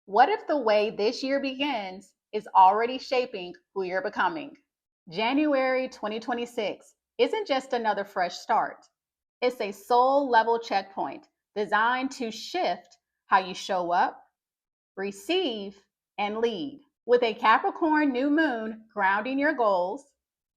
What if the way this year begins is already shaping who you're becoming? January 2026 isn't just another fresh start. It's a soul level checkpoint designed to shift how you show up, receive, and lead. With a Capricorn new moon grounding your goals,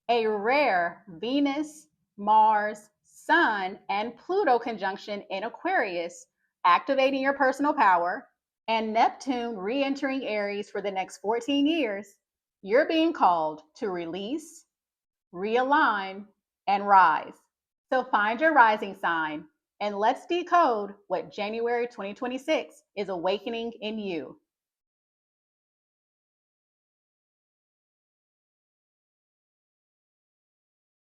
a rare Venus, Mars, Sun, and Pluto conjunction in Aquarius activating your personal power, and Neptune re entering Aries for the next 14 years, you're being called to release, realign, and rise. So find your rising sign and let's decode what January 2026 is awakening in you.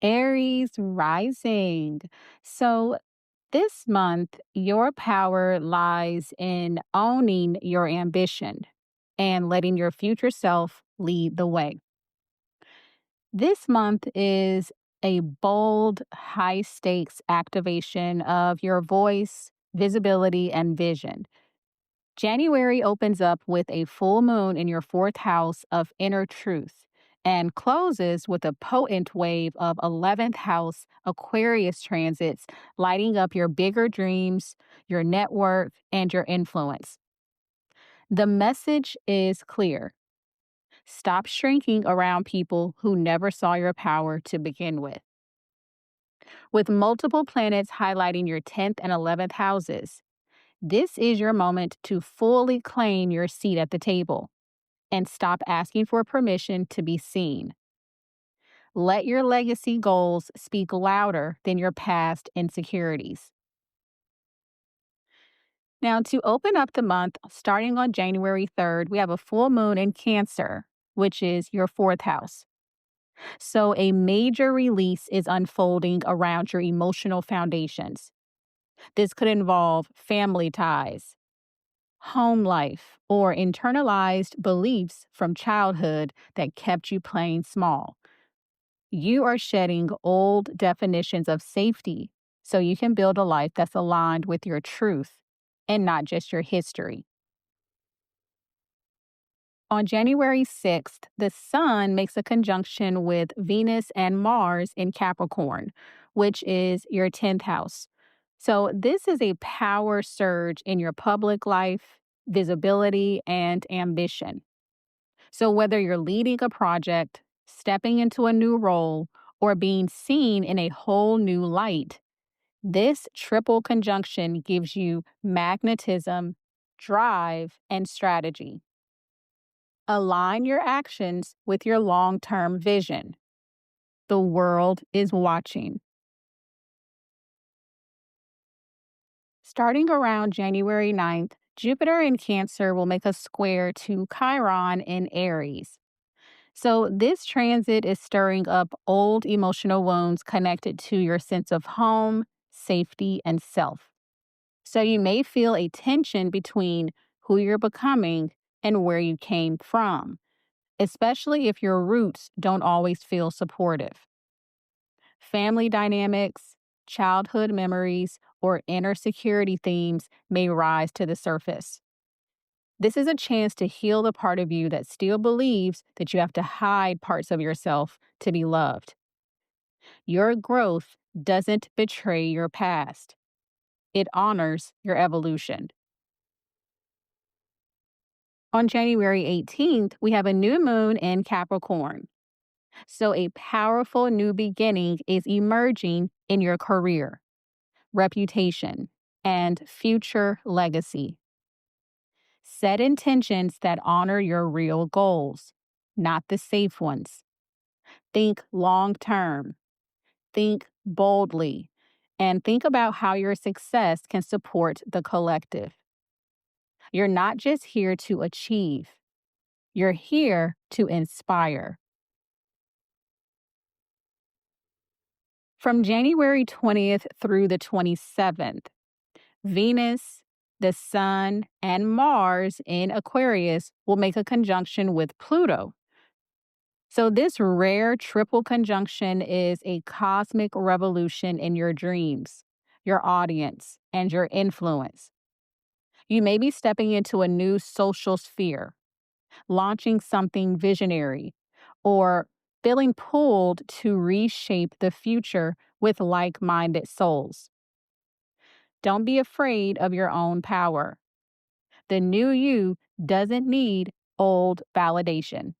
Aries rising. So this month, your power lies in owning your ambition and letting your future self lead the way. This month is a bold, high stakes activation of your voice, visibility, and vision. January opens up with a full moon in your fourth house of inner truth and closes with a potent wave of 11th house Aquarius transits, lighting up your bigger dreams, your network, and your influence. The message is clear. Stop shrinking around people who never saw your power to begin with. With multiple planets highlighting your 10th and 11th houses, this is your moment to fully claim your seat at the table and stop asking for permission to be seen. Let your legacy goals speak louder than your past insecurities. Now, to open up the month, starting on January 3rd, we have a full moon in Cancer, which is your fourth house. So, a major release is unfolding around your emotional foundations. This could involve family ties, home life, or internalized beliefs from childhood that kept you playing small. You are shedding old definitions of safety so you can build a life that's aligned with your truth and not just your history. On January 6th, the Sun makes a conjunction with Venus and Mars in Capricorn, which is your 10th house. So, this is a power surge in your public life, visibility, and ambition. So, whether you're leading a project, stepping into a new role, or being seen in a whole new light, this triple conjunction gives you magnetism, drive, and strategy. Align your actions with your long term vision. The world is watching. Starting around January 9th, Jupiter in Cancer will make a square to Chiron in Aries. So, this transit is stirring up old emotional wounds connected to your sense of home, safety, and self. So, you may feel a tension between who you're becoming and where you came from, especially if your roots don't always feel supportive. Family dynamics, childhood memories, or inner security themes may rise to the surface. This is a chance to heal the part of you that still believes that you have to hide parts of yourself to be loved. Your growth doesn't betray your past, it honors your evolution. On January 18th, we have a new moon in Capricorn. So, a powerful new beginning is emerging in your career, reputation, and future legacy. Set intentions that honor your real goals, not the safe ones. Think long term, think boldly, and think about how your success can support the collective. You're not just here to achieve, you're here to inspire. From January 20th through the 27th, Venus, the Sun, and Mars in Aquarius will make a conjunction with Pluto. So, this rare triple conjunction is a cosmic revolution in your dreams, your audience, and your influence. You may be stepping into a new social sphere, launching something visionary, or feeling pulled to reshape the future with like minded souls. Don't be afraid of your own power. The new you doesn't need old validation.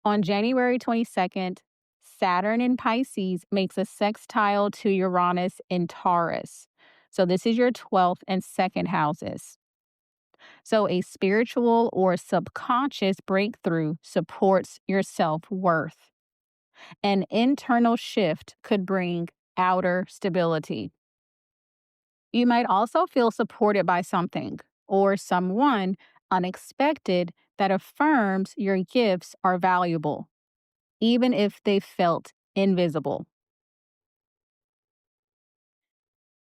On January 22nd, Saturn in Pisces makes a sextile to Uranus in Taurus. So, this is your 12th and 2nd houses. So, a spiritual or subconscious breakthrough supports your self worth. An internal shift could bring outer stability. You might also feel supported by something or someone unexpected that affirms your gifts are valuable, even if they felt invisible.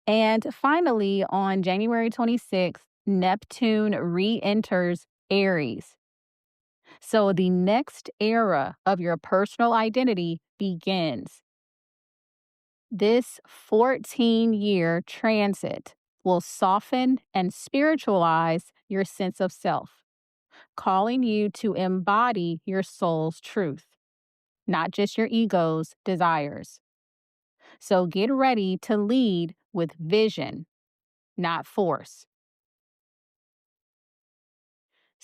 And finally, on January 26th, Neptune re enters Aries. So the next era of your personal identity begins. This 14-year transit will soften and spiritualize your sense of self, calling you to embody your soul's truth, not just your ego's desires. So get ready to lead with vision, not force.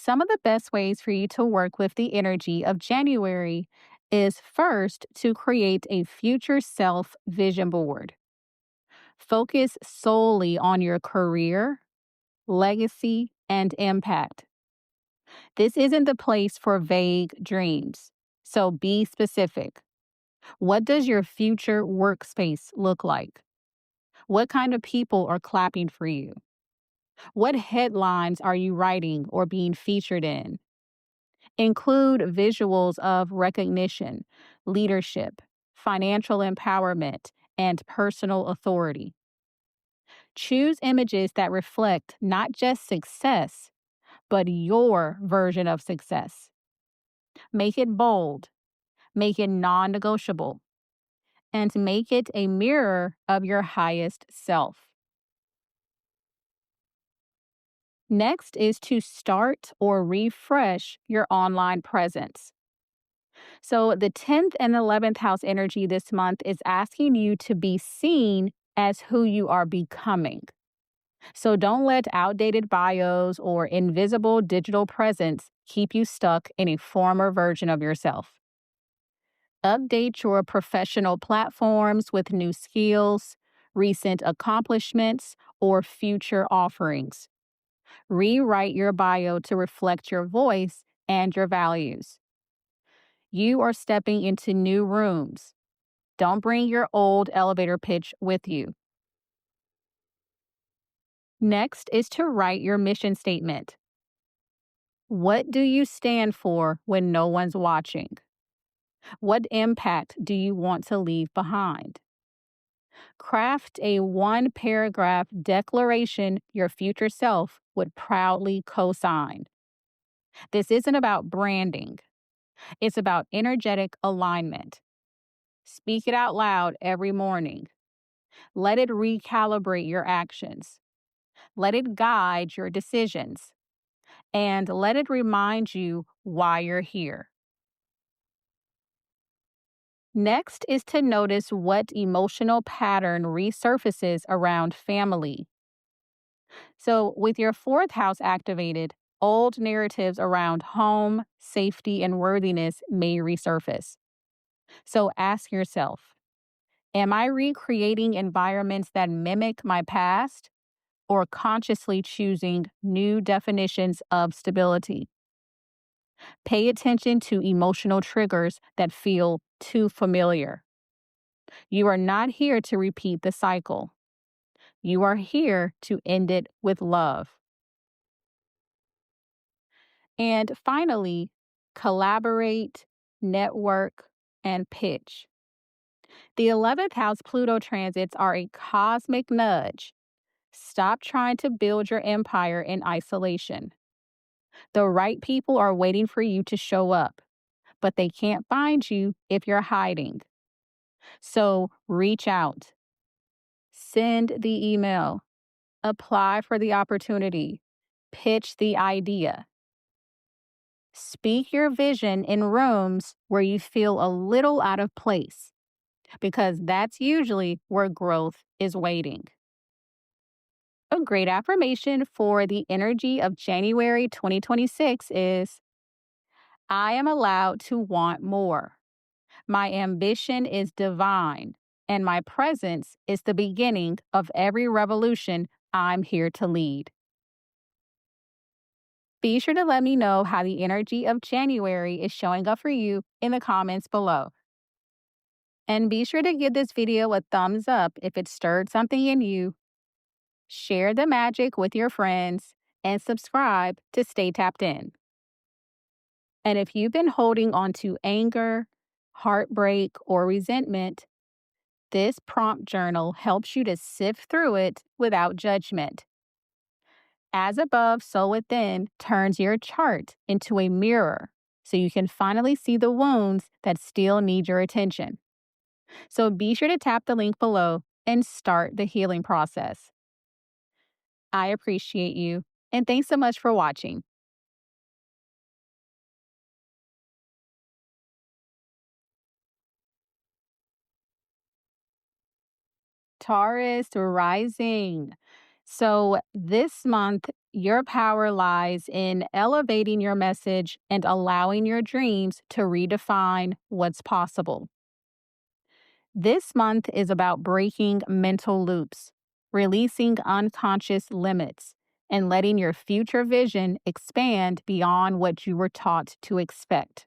Some of the best ways for you to work with the energy of January is first to create a future self vision board. Focus solely on your career, legacy, and impact. This isn't the place for vague dreams, so be specific. What does your future workspace look like? What kind of people are clapping for you? What headlines are you writing or being featured in? Include visuals of recognition, leadership, financial empowerment, and personal authority. Choose images that reflect not just success, but your version of success. Make it bold, make it non negotiable, and make it a mirror of your highest self. Next is to start or refresh your online presence. So, the 10th and 11th house energy this month is asking you to be seen as who you are becoming. So, don't let outdated bios or invisible digital presence keep you stuck in a former version of yourself. Update your professional platforms with new skills, recent accomplishments, or future offerings. Rewrite your bio to reflect your voice and your values. You are stepping into new rooms. Don't bring your old elevator pitch with you. Next is to write your mission statement. What do you stand for when no one's watching? What impact do you want to leave behind? Craft a one-paragraph declaration your future self would proudly co-sign. This isn't about branding. It's about energetic alignment. Speak it out loud every morning. Let it recalibrate your actions. Let it guide your decisions. And let it remind you why you're here. Next is to notice what emotional pattern resurfaces around family. So, with your 4th house activated, old narratives around home, safety, and worthiness may resurface. So, ask yourself, am I recreating environments that mimic my past or consciously choosing new definitions of stability? Pay attention to emotional triggers that feel too familiar. You are not here to repeat the cycle. You are here to end it with love. And finally, collaborate, network, and pitch. The 11th house Pluto transits are a cosmic nudge. Stop trying to build your empire in isolation. The right people are waiting for you to show up, but they can't find you if you're hiding. So reach out, Send the email, apply for the opportunity, pitch the idea. Speak your vision in rooms where you feel a little out of place, because that's usually where growth is waiting. A great affirmation for the energy of January 2026 is, I am allowed to want more. My ambition is divine, and my presence is the beginning of every revolution I'm here to lead. Be sure to let me know how the energy of January is showing up for you in the comments below. And be sure to give this video a thumbs up if it stirred something in you. Share the magic with your friends and subscribe to stay tapped in. And if you've been holding on to anger, heartbreak, or resentment, this prompt journal helps you to sift through it without judgment. As above, so within turns your chart into a mirror so you can finally see the wounds that still need your attention. So be sure to tap the link below and start the healing process. I appreciate you, and thanks so much for watching. Taurus rising. So this month, your power lies in elevating your message and allowing your dreams to redefine what's possible. This month is about breaking mental loops, releasing unconscious limits, and letting your future vision expand beyond what you were taught to expect.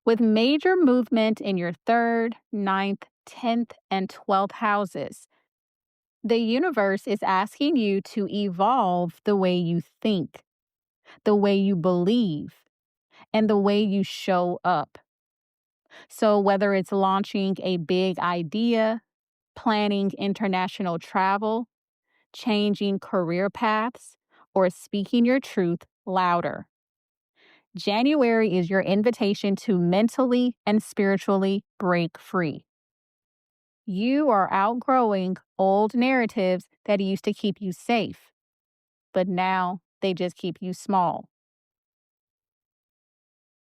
With major movement in your 3rd, 9th, 10th, and 12th houses, the universe is asking you to evolve the way you think, the way you believe, and the way you show up. So, whether it's launching a big idea, planning international travel, changing career paths, or speaking your truth louder, January is your invitation to mentally and spiritually break free. You are outgrowing old narratives that used to keep you safe, but now they just keep you small.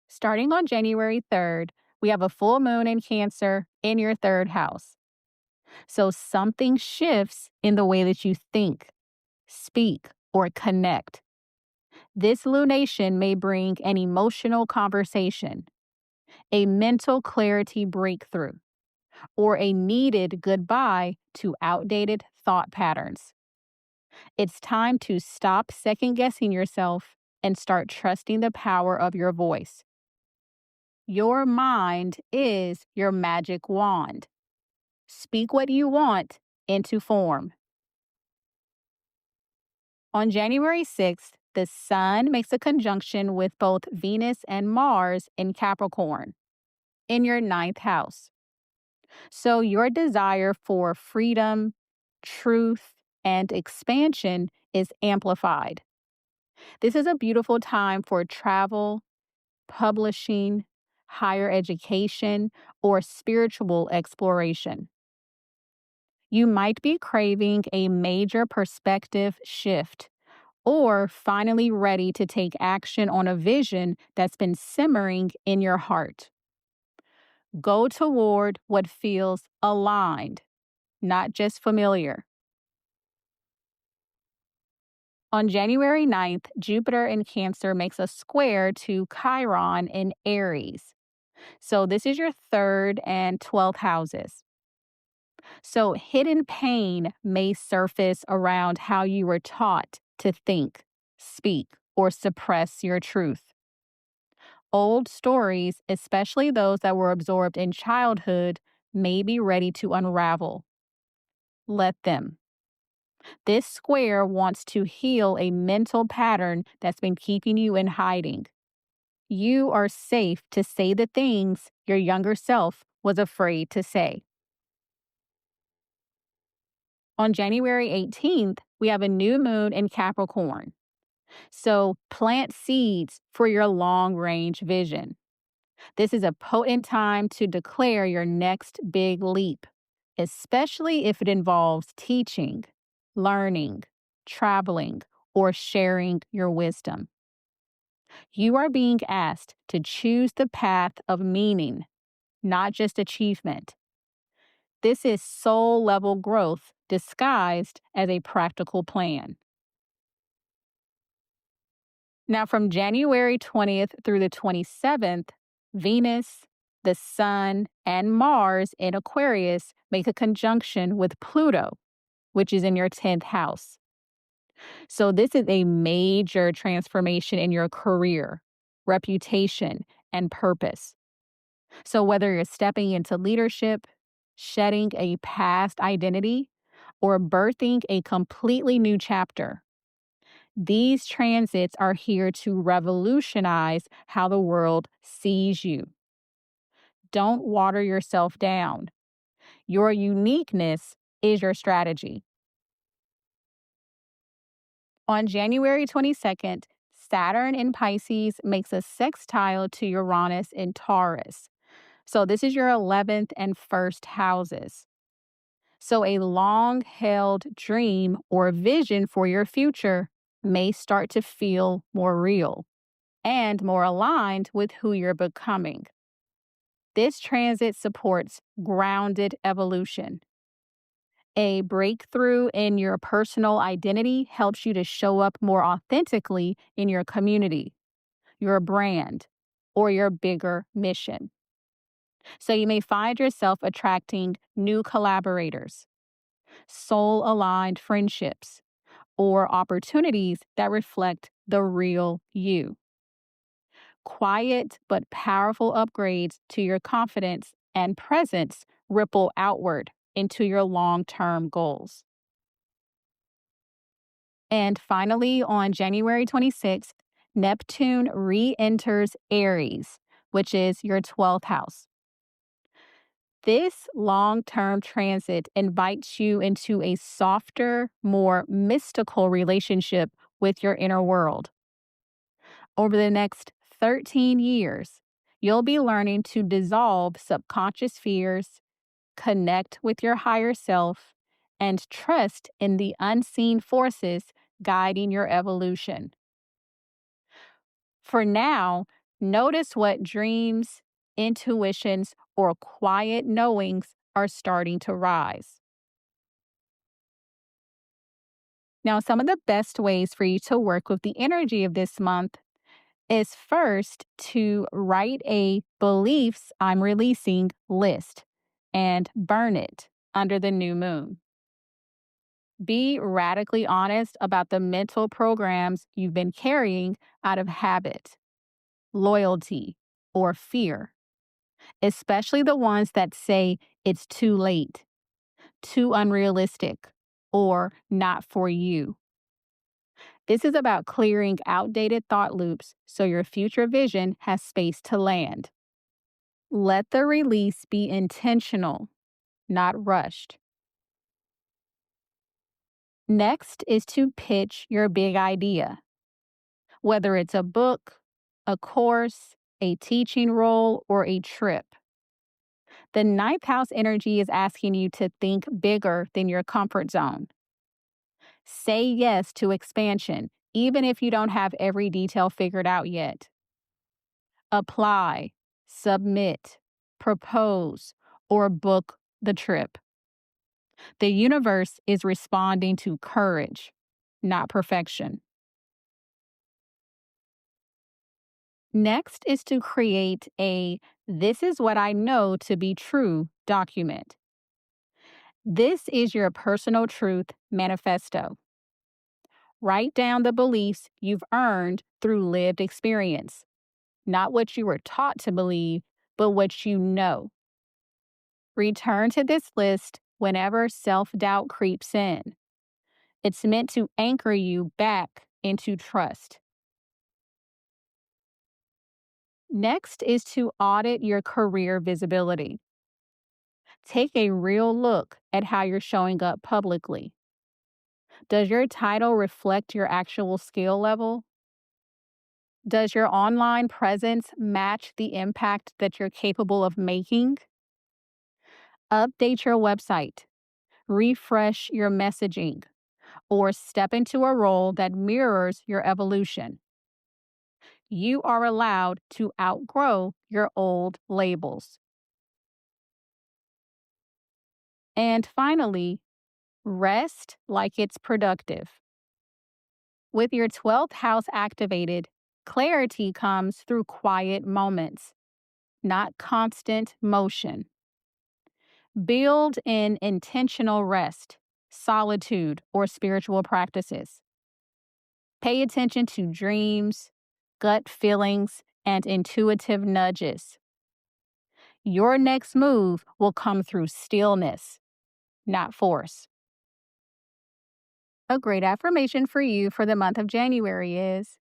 Starting on January 3rd, we have a full moon in Cancer in your 3rd house. So something shifts in the way that you think, speak, or connect. This lunation may bring an emotional conversation, a mental clarity breakthrough, or a needed goodbye to outdated thought patterns. It's time to stop second-guessing yourself and start trusting the power of your voice. Your mind is your magic wand. Speak what you want into form. On January 6th, the Sun makes a conjunction with both Venus and Mars in Capricorn in your 9th house. So your desire for freedom, truth, and expansion is amplified. This is a beautiful time for travel, publishing, higher education, or spiritual exploration. You might be craving a major perspective shift or finally ready to take action on a vision that's been simmering in your heart. Go toward what feels aligned, not just familiar. On January 9th, Jupiter in Cancer makes a square to Chiron in Aries. So this is your 3rd and 12th houses. So hidden pain may surface around how you were taught to think, speak, or suppress your truth. Old stories, especially those that were absorbed in childhood, may be ready to unravel. Let them. This square wants to heal a mental pattern that's been keeping you in hiding. You are safe to say the things your younger self was afraid to say. On January 18th, we have a new moon in Capricorn. So plant seeds for your long-range vision. This is a potent time to declare your next big leap. especially if it involves teaching, learning, traveling, or sharing your wisdom. You are being asked to choose the path of meaning, not just achievement. This is soul level growth disguised as a practical plan. Now, from January 20th through the 27th, Venus, the Sun, and Mars in Aquarius make a conjunction with Pluto, which is in your 10th house. So, this is a major transformation in your career, reputation, and purpose. So, whether you're stepping into leadership, shedding a past identity, or birthing a completely new chapter, these transits are here to revolutionize how the world sees you. Don't water yourself down. Your uniqueness is your strategy. On January 22nd, Saturn in Pisces makes a sextile to Uranus in Taurus. So this is your 11th and 1st houses. So a long-held dream or vision for your future may start to feel more real and more aligned with who you're becoming. This transit supports grounded evolution. A breakthrough in your personal identity helps you to show up more authentically in your community, your brand, or your bigger mission. So you may find yourself attracting new collaborators, soul-aligned friendships, or opportunities that reflect the real you. Quiet but powerful upgrades to your confidence and presence ripple outward into your long-term goals. And finally, on January 26th, Neptune re-enters Aries, which is your 12th house. This long-term transit invites you into a softer, more mystical relationship with your inner world. Over the next 13 years, you'll be learning to dissolve subconscious fears, connect with your higher self, and trust in the unseen forces guiding your evolution. For now, notice what dreams, intuitions, or quiet knowings are starting to rise. Now, some of the best ways for you to work with the energy of this month is first to write a beliefs I'm releasing list and burn it under the new moon. Be radically honest about the mental programs you've been carrying out of habit, loyalty, or fear, especially the ones that say it's too late, too unrealistic, or not for you. This is about clearing outdated thought loops so your future vision has space to land. Let the release be intentional, not rushed. Next is to pitch your big idea. Whether it's a book, a course, a teaching role, or a trip. The ninth house energy is asking you to think bigger than your comfort zone. Say yes to expansion, even if you don't have every detail figured out yet. Apply, submit, propose, or book the trip. The universe is responding to courage, not perfection. Next is to create a "This is what I know to be true" document. This is your personal truth manifesto. Write down the beliefs you've earned through lived experience, not what you were taught to believe, but what you know. Return to this list whenever self-doubt creeps in. It's meant to anchor you back into trust. Next is to audit your career visibility. Take a real look at how you're showing up publicly. Does your title reflect your actual skill level? Does your online presence match the impact that you're capable of making? Update your website, refresh your messaging, or step into a role that mirrors your evolution. You are allowed to outgrow your old labels. And finally, rest like it's productive. With your 12th house activated, clarity comes through quiet moments, not constant motion. Build in intentional rest, solitude, or spiritual practices. Pay attention to dreams, gut feelings, and intuitive nudges. Your next move will come through stillness, not force. A great affirmation for you for the month of January is: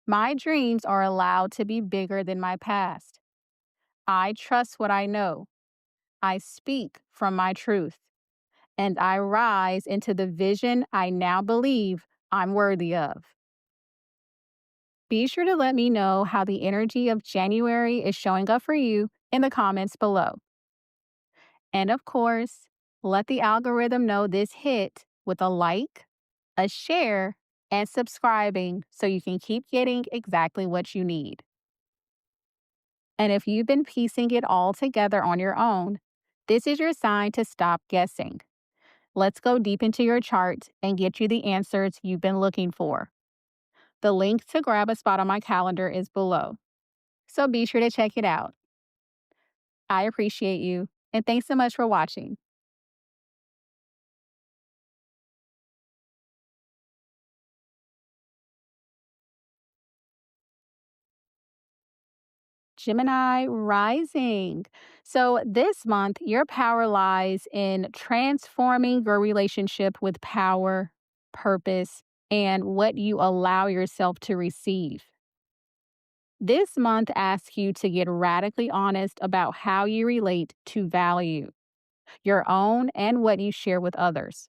my dreams are allowed to be bigger than my past. I trust what I know. I speak from my truth, and I rise into the vision I now believe I'm worthy of. Be sure to let me know how the energy of January is showing up for you in the comments below. And of course, let the algorithm know this hit with a like, a share, and subscribing so you can keep getting exactly what you need. And if you've been piecing it all together on your own, this is your sign to stop guessing. Let's go deep into your chart and get you the answers you've been looking for. The link to grab a spot on my calendar is below, so be sure to check it out. I appreciate you, and thanks so much for watching. Gemini rising. So, this month, your power lies in transforming your relationship with power, purpose, and what you allow yourself to receive. This month asks you to get radically honest about how you relate to value, your own and what you share with others.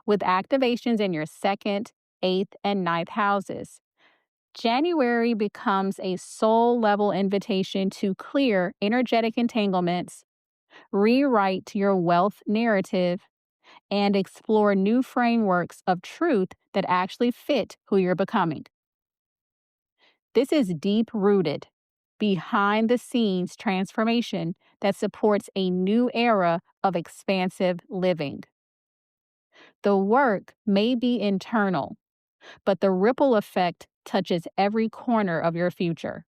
With activations in your second, eighth, and ninth houses, January becomes a soul level invitation to clear energetic entanglements, rewrite your wealth narrative, and explore new frameworks of truth that actually fit who you're becoming. This is deep rooted, behind the scenes transformation that supports a new era of expansive living. The work may be internal, but the ripple effect touches every corner of your future.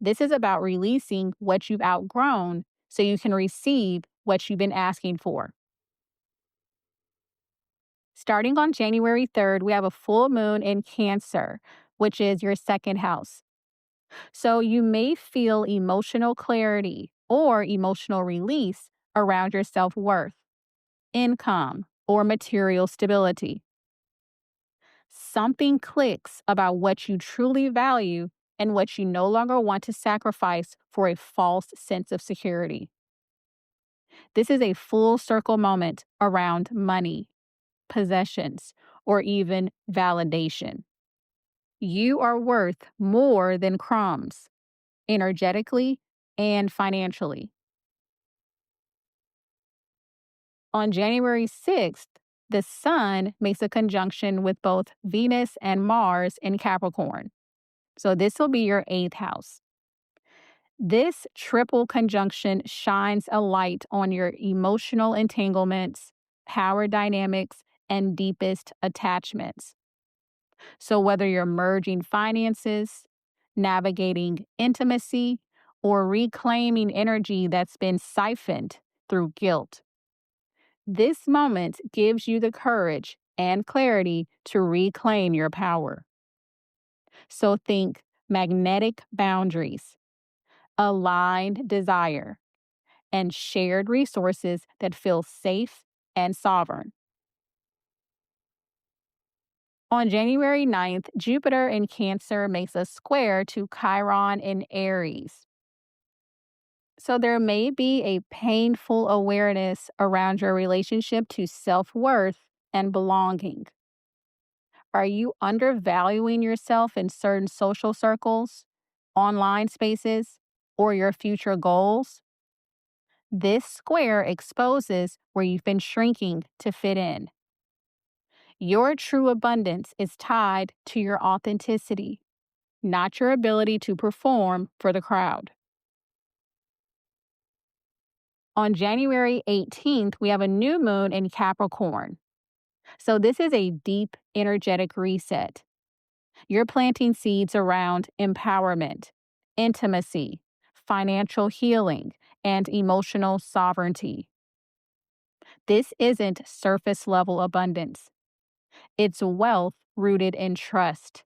This is about releasing what you've outgrown so you can receive what you've been asking for. Starting on January 3rd, we have a full moon in Cancer, which is your second house. So you may feel emotional clarity or emotional release around your self worth, income, or material stability. Something clicks about what you truly value and what you no longer want to sacrifice for a false sense of security. This is a full circle moment around money, possessions, or even validation. You are worth more than crumbs, energetically and financially. On January 6th, the Sun makes a conjunction with both Venus and Mars in Capricorn. So this will be your eighth house. This triple conjunction shines a light on your emotional entanglements, power dynamics, and deepest attachments. So, whether you're merging finances, navigating intimacy, or reclaiming energy that's been siphoned through guilt, this moment gives you the courage and clarity to reclaim your power. So, think magnetic boundaries, aligned desire, and shared resources that feel safe and sovereign. On January 9th, Jupiter in Cancer makes a square to Chiron in Aries. So there may be a painful awareness around your relationship to self-worth and belonging. Are you undervaluing yourself in certain social circles, online spaces, or your future goals? This square exposes where you've been shrinking to fit in. Your true abundance is tied to your authenticity, not your ability to perform for the crowd. On January 18th, we have a new moon in Capricorn. So, this is a deep, energetic reset. You're planting seeds around empowerment, intimacy, financial healing, and emotional sovereignty. This isn't surface level abundance, it's wealth rooted in trust,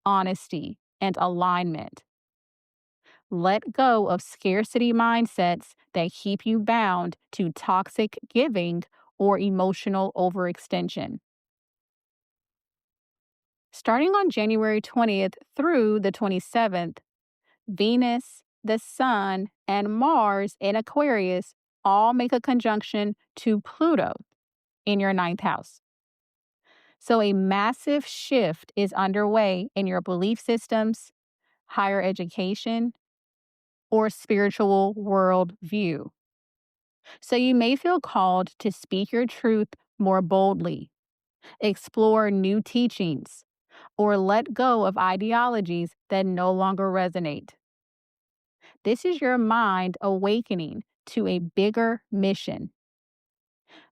honesty, and alignment. Let go of scarcity mindsets that keep you bound to toxic giving or emotional overextension. Starting on January 20th through the 27th, Venus, the Sun, and Mars in Aquarius all make a conjunction to Pluto in your ninth house. So, a massive shift is underway in your belief systems, higher education, or spiritual world view. So, you may feel called to speak your truth more boldly, explore new teachings, or let go of ideologies that no longer resonate. This is your mind awakening to a bigger mission.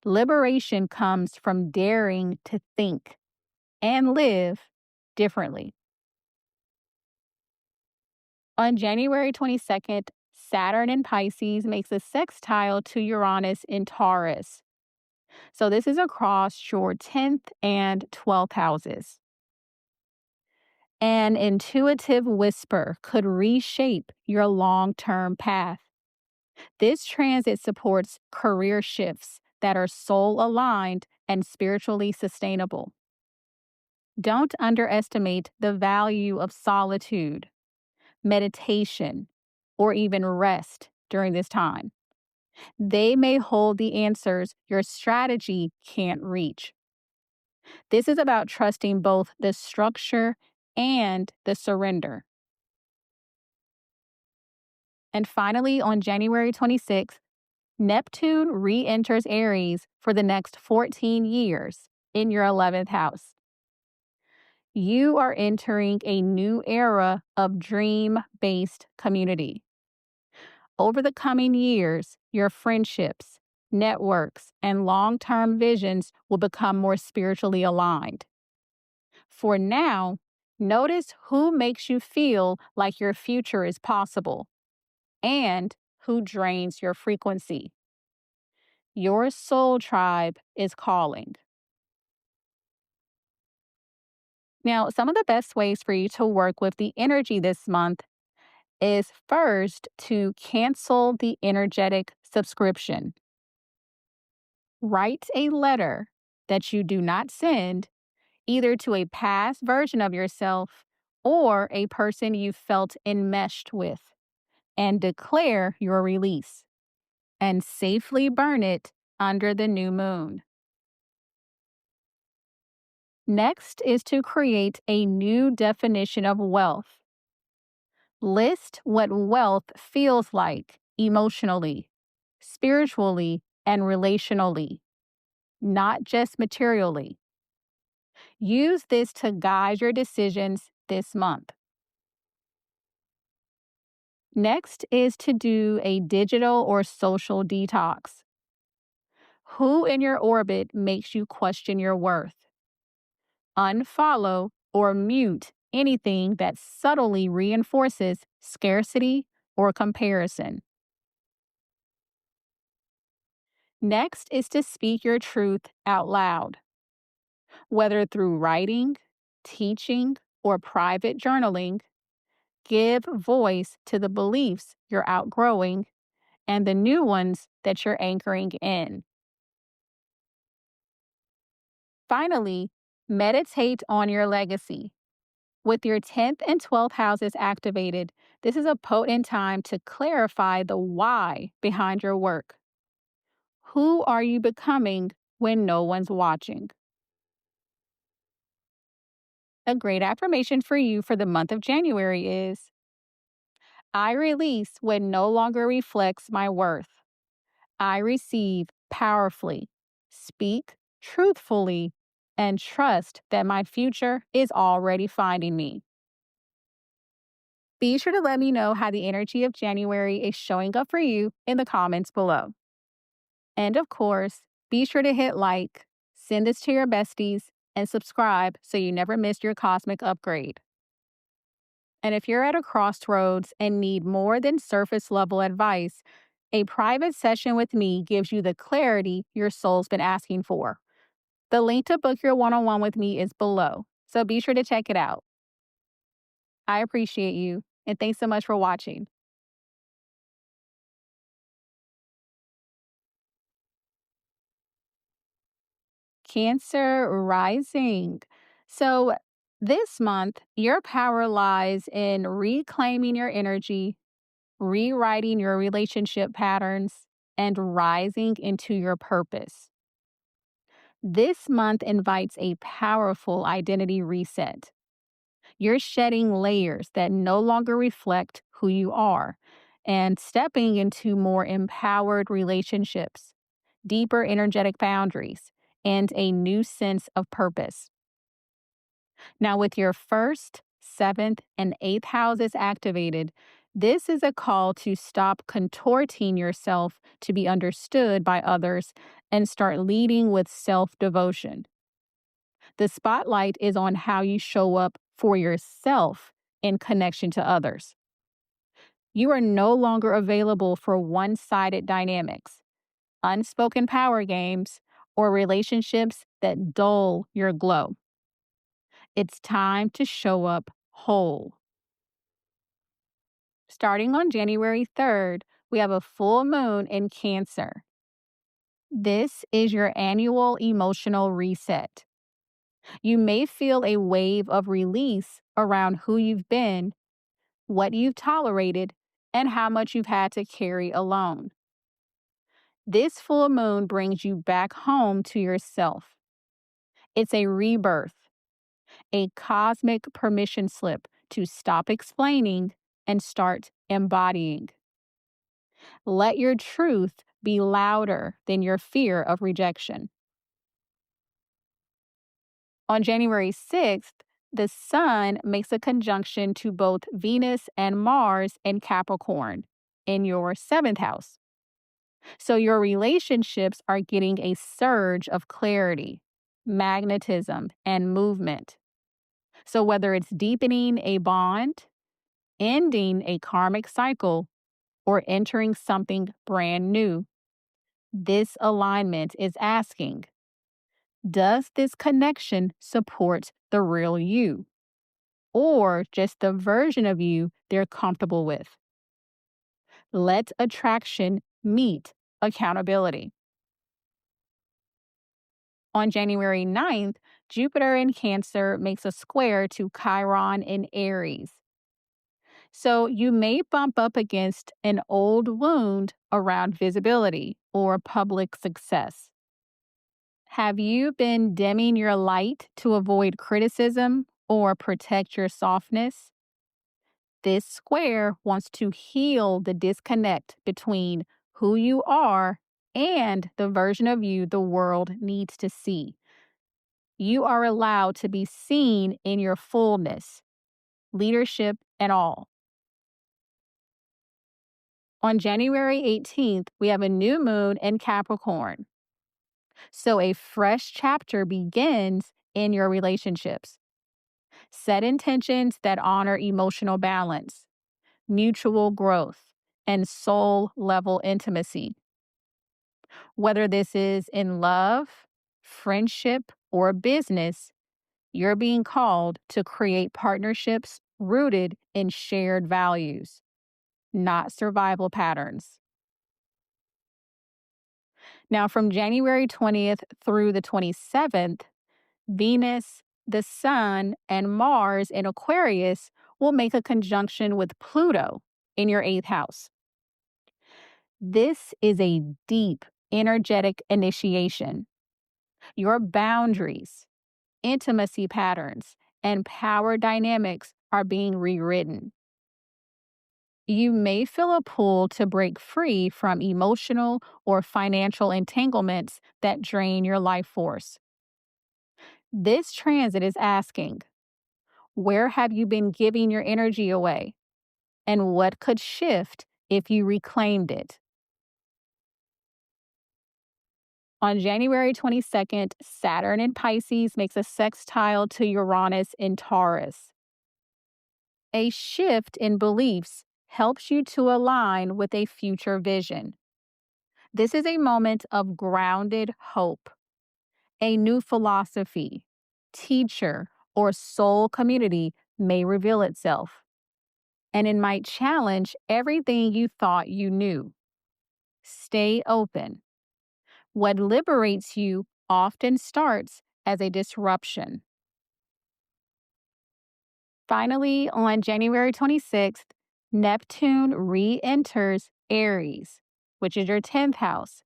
Liberation comes from daring to think and live differently. On January 22nd, Saturn in Pisces makes a sextile to Uranus in Taurus. So this is across your 10th and 12th houses. An intuitive whisper could reshape your long-term path. This transit supports career shifts that are soul aligned and spiritually sustainable. Don't underestimate the value of solitude, meditation, or even rest during this time. They may hold the answers your strategy can't reach. This is about trusting both the structure and the surrender. And finally, on January 26th, Neptune re enters Aries for the next 14 years in your 11th house. You are entering a new era of dream based community. Over the coming years, your friendships, networks, and long term visions will become more spiritually aligned. For now, notice who makes you feel like your future is possible and who drains your frequency. Your soul tribe is calling. Now, some of the best ways for you to work with the energy this month is first to cancel the energetic subscription. Write a letter that you do not send either to a past version of yourself or a person you felt enmeshed with, and declare your release and safely burn it under the new moon. Next is to create a new definition of wealth. List what wealth feels like emotionally, spiritually, and relationally, not just materially. Use this to guide your decisions this month. Next is to do a digital or social detox. Who in your orbit makes you question your worth? Unfollow or mute anything that subtly reinforces scarcity or comparison. Next is to speak your truth out loud. Whether through writing, teaching, or private journaling, give voice to the beliefs you're outgrowing and the new ones that you're anchoring in. Finally, meditate on your legacy. With your 10th and 12th houses activated, this is a potent time to clarify the why behind your work. Who are you becoming when no one's watching? A great affirmation for you for the month of January is: I release what no longer reflects my worth. I receive powerfully, speak truthfully, and trust that my future is already finding me. Be sure to let me know how the energy of January is showing up for you in the comments below. And of course, be sure to hit like, send this to your besties, and subscribe so you never miss your cosmic upgrade. And if you're at a crossroads and need more than surface level advice, a private session with me gives you the clarity your soul's been asking for. The link to book your one-on-one with me is below, so be sure to check it out. I appreciate you, and thanks so much for watching. Cancer rising. So, this month, your power lies in reclaiming your energy, rewriting your relationship patterns, and rising into your purpose. This month invites a powerful identity reset. You're shedding layers that no longer reflect who you are and stepping into more empowered relationships, deeper energetic boundaries, and a new sense of purpose. Now, with your first, seventh, and eighth houses activated, this is a call to stop contorting yourself to be understood by others and start leading with self devotion. The spotlight is on how you show up for yourself in connection to others. You are no longer available for one sided dynamics, unspoken power games, or relationships that dull your glow. It's time to show up whole. Starting on January 3rd, we have a full moon in Cancer. This is your annual emotional reset. You may feel a wave of release around who you've been, what you've tolerated, and how much you've had to carry alone. This full moon brings you back home to yourself. It's a rebirth, a cosmic permission slip to stop explaining and start embodying. Let your truth be louder than your fear of rejection. On January 6th, the Sun makes a conjunction to both Venus and Mars in Capricorn in your seventh house. So your relationships are getting a surge of clarity, magnetism, and movement. So whether it's deepening a bond, ending a karmic cycle, or entering something brand new, this alignment is asking, does this connection support the real you? Or just the version of you they're comfortable with? Let attraction meet accountability. On January 9th, Jupiter in Cancer makes a square to Chiron in Aries. So you may bump up against an old wound around visibility or public success. Have you been dimming your light to avoid criticism or protect your softness? This square wants to heal the disconnect between who you are and the version of you the world needs to see. You are allowed to be seen in your fullness, leadership and all. On January 18th, we have a new moon in Capricorn. So a fresh chapter begins in your relationships. Set intentions that honor emotional balance, mutual growth, and soul level intimacy. Whether this is in love, friendship, or business, you're being called to create partnerships rooted in shared values, not survival patterns. Now, from January 20th through the 27th, Venus, the Sun, and Mars in Aquarius will make a conjunction with Pluto in your eighth house. This is a deep, energetic initiation. Your boundaries, intimacy patterns, and power dynamics are being rewritten. You may feel a pull to break free from emotional or financial entanglements that drain your life force. This transit is asking, where have you been giving your energy away? And what could shift if you reclaimed it? On January 22nd, Saturn in Pisces makes a sextile to Uranus in Taurus. A shift in beliefs helps you to align with a future vision. This is a moment of grounded hope. A new philosophy, teacher, or soul community may reveal itself, and it might challenge everything you thought you knew. Stay open. What liberates you often starts as a disruption. Finally, on January 26th, Neptune re enters Aries, which is your 10th house.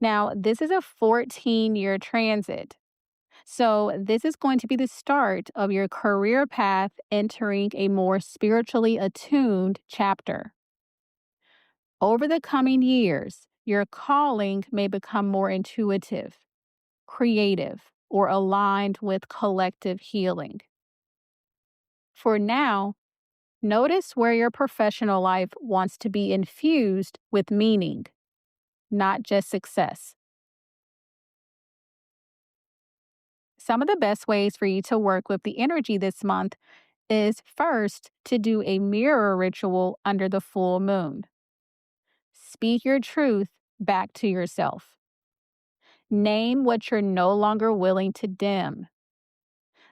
Now, this is a 14-year transit. So, this is going to be the start of your career path entering a more spiritually attuned chapter. Over the coming years, your calling may become more intuitive, creative, or aligned with collective healing. For now, notice where your professional life wants to be infused with meaning, not just success. Some of the best ways for you to work with the energy this month is first to do a mirror ritual under the full moon. Speak your truth back to yourself. Name what you're no longer willing to dim.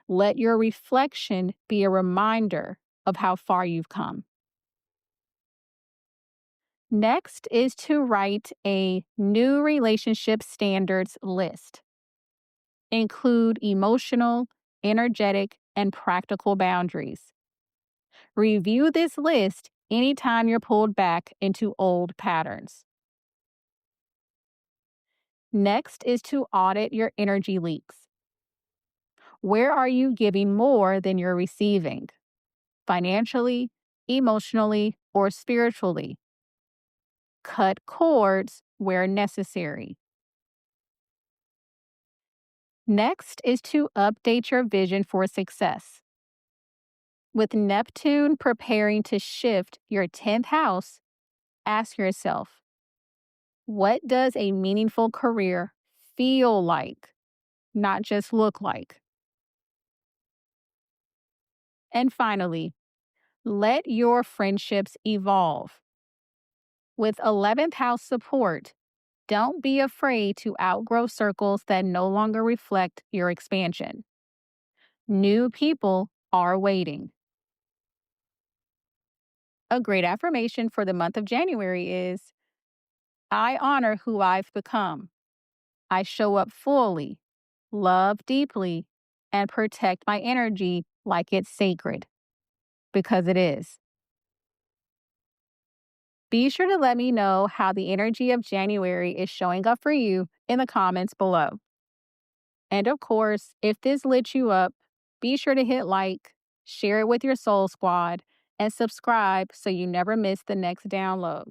Let your reflection be a reminder of how far you've come. Next is to write a new relationship standards list. Include emotional, energetic, and practical boundaries. Review this list anytime you're pulled back into old patterns. Next is to audit your energy leaks. Where are you giving more than you're receiving? Financially, emotionally, or spiritually? Cut cords where necessary. Next is to update your vision for success. With Neptune preparing to shift your 10th house, ask yourself, what does a meaningful career feel like, not just look like? And finally, let your friendships evolve. With 11th house support, don't be afraid to outgrow circles that no longer reflect your expansion. New people are waiting. A great affirmation for the month of January is, I honor who I've become. I show up fully, love deeply, and protect my energy like it's sacred, because it is. Be sure to let me know how the energy of January is showing up for you in the comments below. And of course, if this lit you up, be sure to hit like, share it with your soul squad, and subscribe so you never miss the next download.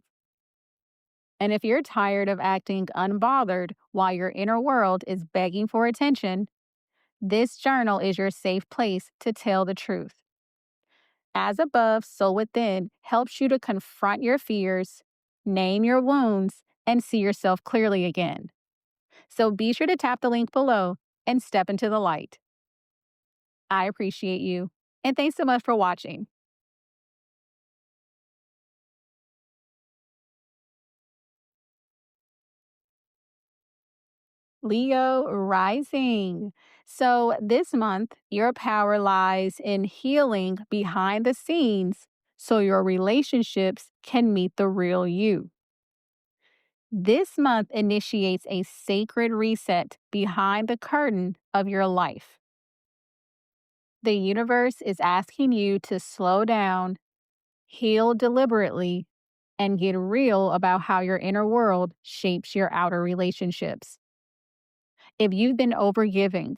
And if you're tired of acting unbothered while your inner world is begging for attention, this journal is your safe place to tell the truth. As above, so within helps you to confront your fears, name your wounds, and see yourself clearly again. So be sure to tap the link below and step into the light. I appreciate you, and thanks so much for watching. Leo rising. So this month, your power lies in healing behind the scenes so your relationships can meet the real you. This month initiates a sacred reset behind the curtain of your life. The universe is asking you to slow down, heal deliberately, and get real about how your inner world shapes your outer relationships. If you've been overgiving,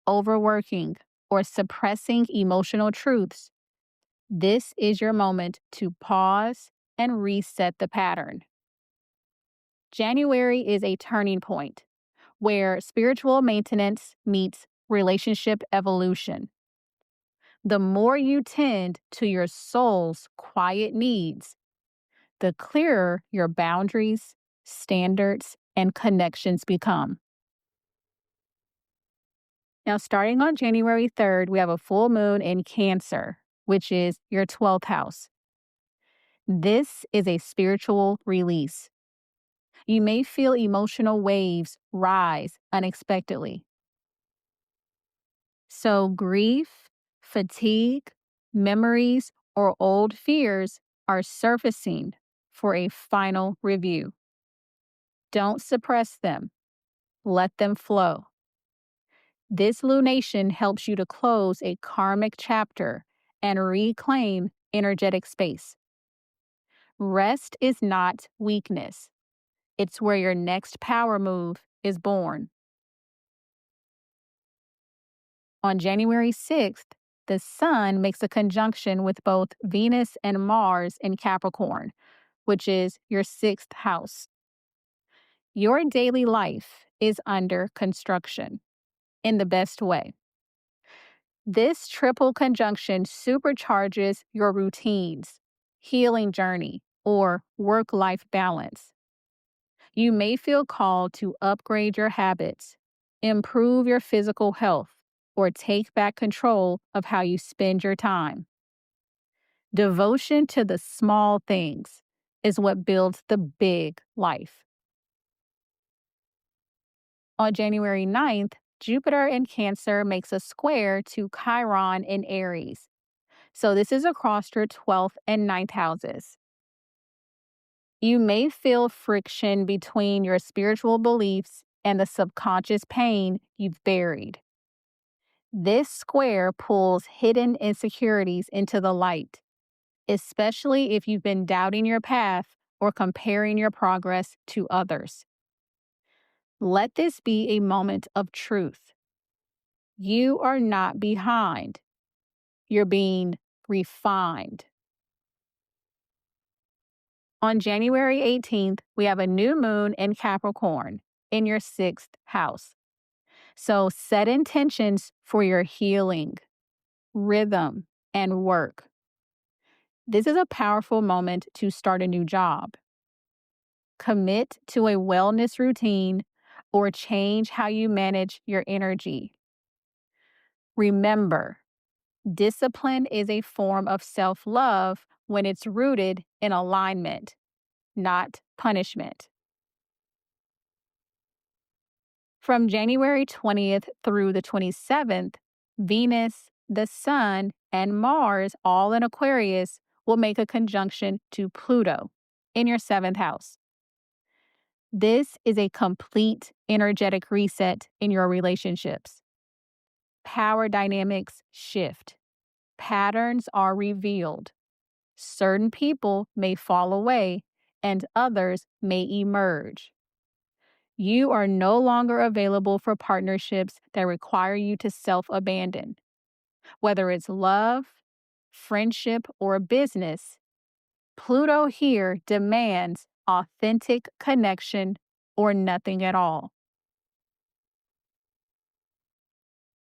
overworking, or suppressing emotional truths, This is your moment to pause and reset the pattern. January is a turning point where spiritual maintenance meets relationship evolution. The more you tend to your soul's quiet needs, the clearer your boundaries, standards, and connections become. Now, starting on January 3rd, we have a full moon in Cancer, which is your 12th house. This is a spiritual release. You may feel emotional waves rise unexpectedly. So, grief, fatigue, memories, or old fears are surfacing for a final review. Don't suppress them, let them flow. This lunation helps you to close a karmic chapter and reclaim energetic space. Rest is not weakness, it's where your next power move is born. On January 6th, the Sun makes a conjunction with both Venus and Mars in Capricorn, which is your 6th house. Your daily life is under construction in the best way. This triple conjunction supercharges your routines, healing journey, or work-life balance. You may feel called to upgrade your habits, improve your physical health, or take back control of how you spend your time. Devotion to the small things is what builds the big life. On January 9th, Jupiter in Cancer makes a square to Chiron in Aries. So this is across your 12th and 9th houses. You may feel friction between your spiritual beliefs and the subconscious pain you've buried. This square pulls hidden insecurities into the light, especially if you've been doubting your path or comparing your progress to others. Let this be a moment of truth. You are not behind. You're being refined. On January 18th, we have a new moon in Capricorn in your 6th house. So set intentions for your healing, rhythm, and work. This is a powerful moment to start a new job. Commit to a wellness routine or change how you manage your energy. Remember, discipline is a form of self-love when it's rooted in alignment, not punishment. From January 20th through the 27th, Venus, the Sun, and Mars, all in Aquarius, will make a conjunction to Pluto in your 7th house. This is a complete energetic reset in your relationships. Power dynamics shift. Patterns are revealed. Certain people may fall away and others may emerge. You are no longer available for partnerships that require you to self-abandon. Whether it's love, friendship, or business, Pluto here demands authentic connection or nothing at all.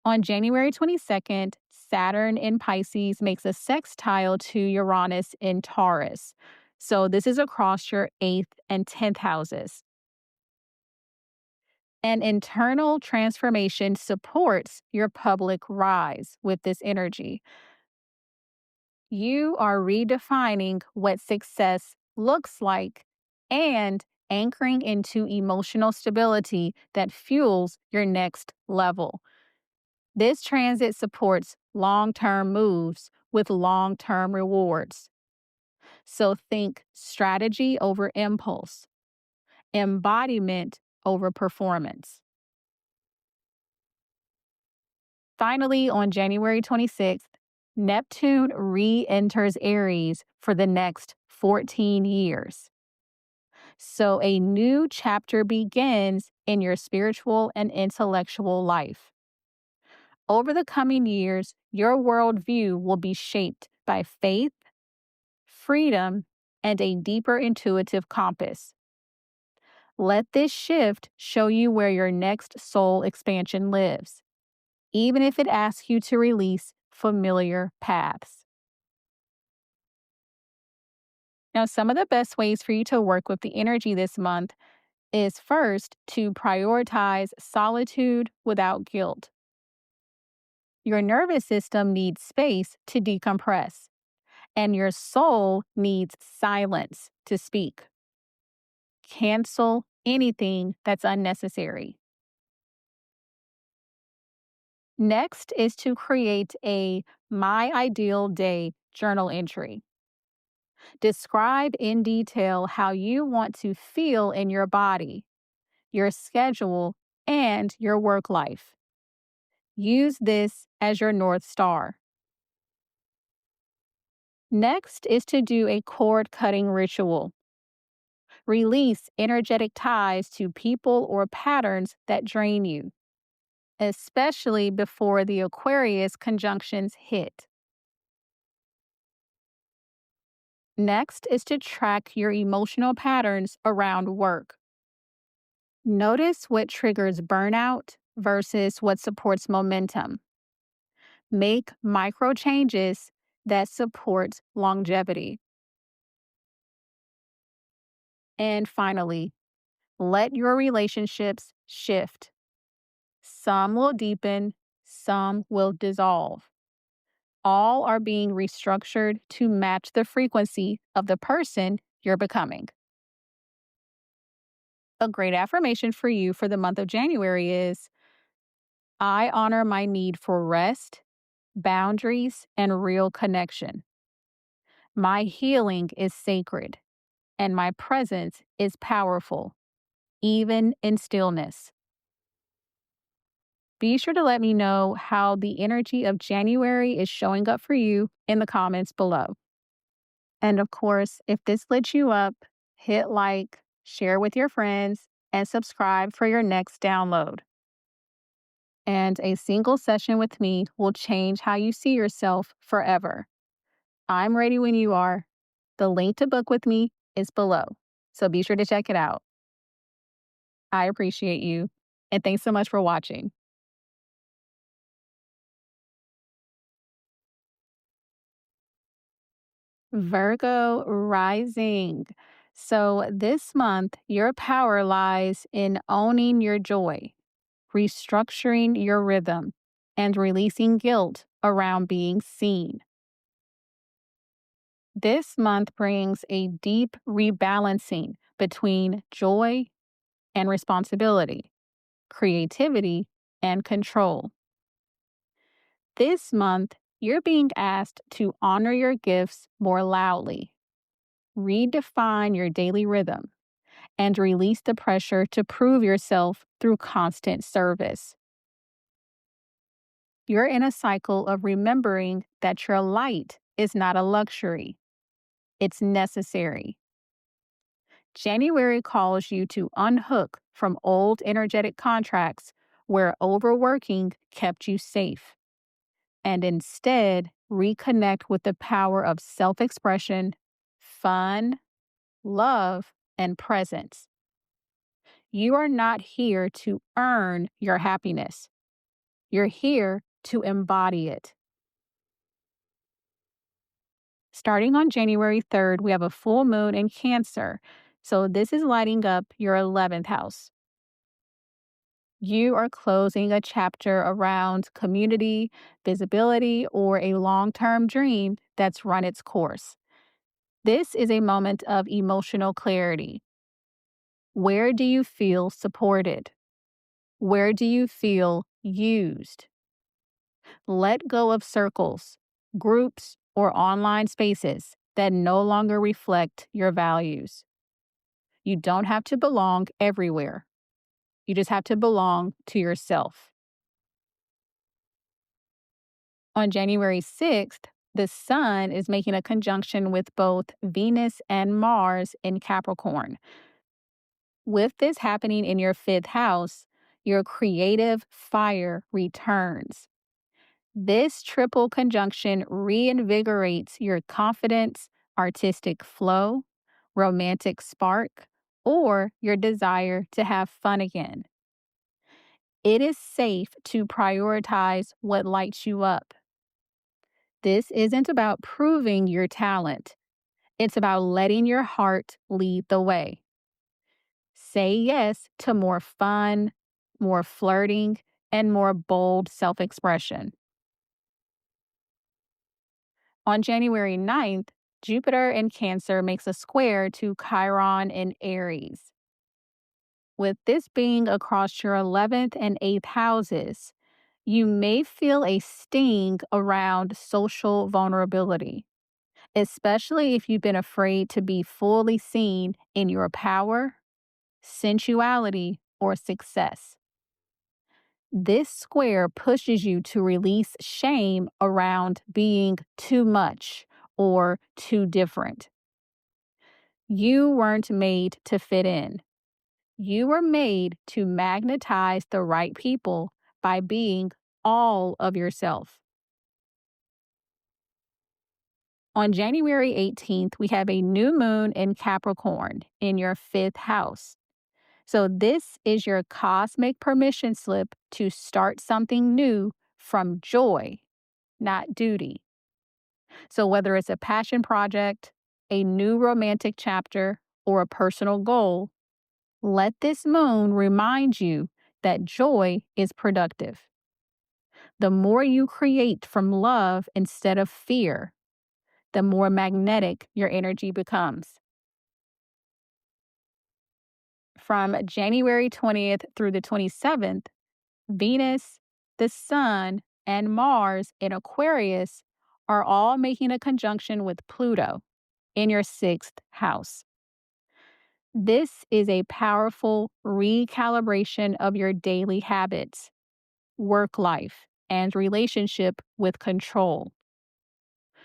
On January 22nd, Saturn in Pisces makes a sextile to Uranus in Taurus. So this is across your 8th and 10th houses. An internal transformation supports your public rise with this energy. You are redefining what success looks like and anchoring into emotional stability that fuels your next level. This transit supports long-term moves with long-term rewards. So think strategy over impulse, embodiment over performance. Finally, on January 26th, Neptune re-enters Aries for the next 14 years. So a new chapter begins in your spiritual and intellectual life. Over the coming years, your worldview will be shaped by faith, freedom, and a deeper intuitive compass. Let this shift show you where your next soul expansion lives, even if it asks you to release familiar paths. Now, some of the best ways for you to work with the energy this month is first to prioritize solitude without guilt. Your nervous system needs space to decompress, and your soul needs silence to speak. Cancel anything that's unnecessary. Next is to create a My Ideal Day journal entry. Describe in detail how you want to feel in your body, your schedule, and your work life. Use this as your North Star. Next is to do a cord cutting ritual. Release energetic ties to people or patterns that drain you, especially before the Aquarius conjunctions hit. Next is to track your emotional patterns around work. Notice what triggers burnout versus what supports momentum. Make micro changes that support longevity. And finally, let your relationships shift. Some will deepen, some will dissolve. All are being restructured to match the frequency of the person you're becoming. A great affirmation for you for the month of January is, I honor my need for rest, boundaries, and real connection. My healing is sacred, and my presence is powerful, even in stillness. Be sure to let me know how the energy of January is showing up for you in the comments below. And of course, if this lit you up, hit like, share with your friends, and subscribe for your next download. And a single session with me will change how you see yourself forever. I'm ready when you are. The link to book with me is below, so be sure to check it out. I appreciate you, and thanks so much for watching. Virgo rising. So this month, your power lies in owning your joy, restructuring your rhythm, and releasing guilt around being seen. This month brings a deep rebalancing between joy and responsibility, creativity and control. This month, you're being asked to honor your gifts more loudly, redefine your daily rhythm, and release the pressure to prove yourself through constant service. You're in a cycle of remembering that your light is not a luxury, it's necessary. January calls you to unhook from old energetic contracts where overworking kept you safe, and instead reconnect with the power of self expression, fun, love, and presence. You are not here to earn your happiness. You're here to embody it. Starting on January 3rd, we have a full moon in Cancer. So this is lighting up your 11th house. You are closing a chapter around community, visibility, or a long-term dream that's run its course. This is a moment of emotional clarity. Where do you feel supported? Where do you feel used? Let go of circles, groups, or online spaces that no longer reflect your values. You don't have to belong everywhere. You just have to belong to yourself. On January 6th, the Sun is making a conjunction with both Venus and Mars in Capricorn. With this happening in your 5th house, your creative fire returns. This triple conjunction reinvigorates your confidence, artistic flow, romantic spark, or your desire to have fun again. It is safe to prioritize what lights you up. This isn't about proving your talent. It's about letting your heart lead the way. Say yes to more fun, more flirting, and more bold self expression. On January 9th, Jupiter in Cancer makes a square to Chiron in Aries. With this being across your 11th and 8th houses, you may feel a sting around social vulnerability, especially if you've been afraid to be fully seen in your power, sensuality, or success. This square pushes you to release shame around being too much or too different. You weren't made to fit in. You were made to magnetize the right people by being all of yourself. On January 18th, we have a new moon in Capricorn in your 5th house. So, this is your cosmic permission slip to start something new from joy, not duty. So, whether it's a passion project, a new romantic chapter, or a personal goal, let this moon remind you that joy is productive. The more you create from love instead of fear, the more magnetic your energy becomes. From January 20th through the 27th, Venus, the Sun, and Mars in Aquarius are all making a conjunction with Pluto in your 6th house. This is a powerful recalibration of your daily habits, work life, and relationship with control.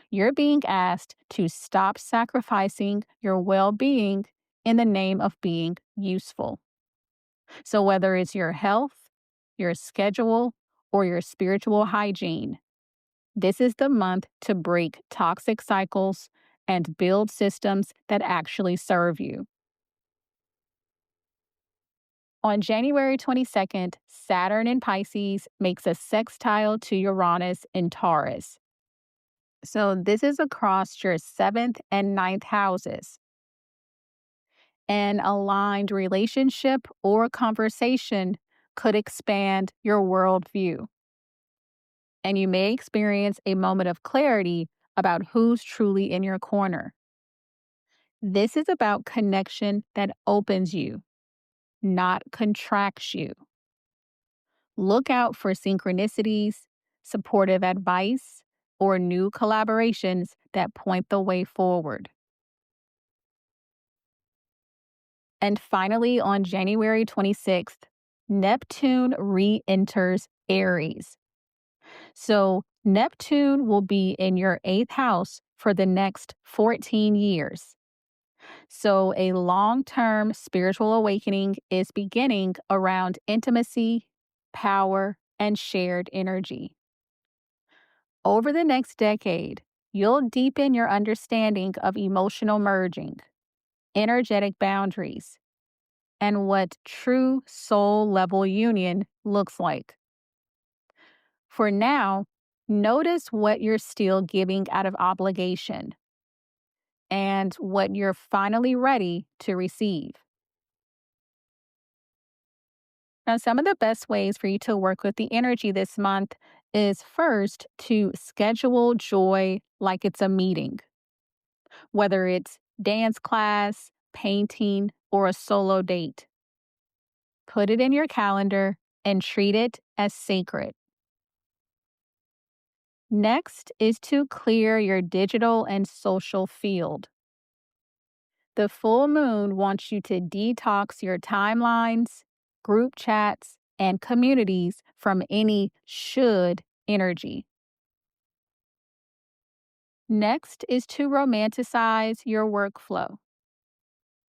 You're being asked to stop sacrificing your well being in the name of being useful. So, whether it's your health, your schedule, or your spiritual hygiene, this is the month to break toxic cycles and build systems that actually serve you. On January 22nd, Saturn in Pisces makes a sextile to Uranus in Taurus. So, this is across your 7th and 9th houses. An aligned relationship or conversation could expand your worldview. And you may experience a moment of clarity about who's truly in your corner. This is about connection that opens you, not contracts you. Look out for synchronicities, supportive advice, or new collaborations that point the way forward. And finally, on January 26th, Neptune re enters Aries. So, Neptune will be in your 8th house for the next 14 years. So, a long term spiritual awakening is beginning around intimacy, power, and shared energy. Over the next decade, you'll deepen your understanding of emotional merging, energetic boundaries, and what true soul level union looks like. For now, notice what you're still giving out of obligation and what you're finally ready to receive. Now, some of the best ways for you to work with the energy this month is first to schedule joy like it's a meeting, whether it's dance class, painting, or a solo date. Put it in your calendar and treat it as sacred. Next is to clear your digital and social field. The full moon wants you to detox your timelines, group chats, and communities from any should energy. Next is to romanticize your workflow.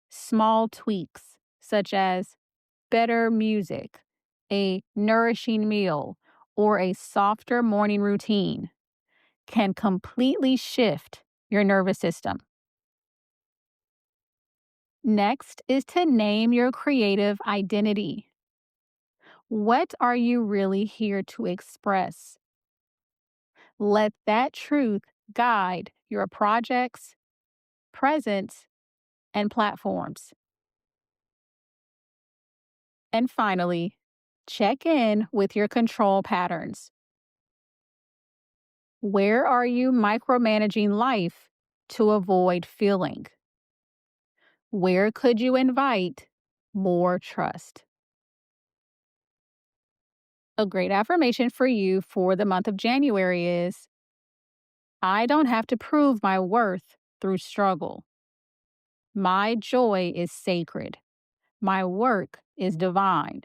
Small tweaks, such as better music, a nourishing meal, or a softer morning routine can completely shift your nervous system. Next is to name your creative identity. What are you really here to express? Let that truth guide your projects, presence, and platforms. And finally, check in with your control patterns. Where are you micromanaging life to avoid feeling? Where could you invite more trust? A great affirmation for you for the month of January is: I don't have to prove my worth through struggle. My joy is sacred. My work is divine.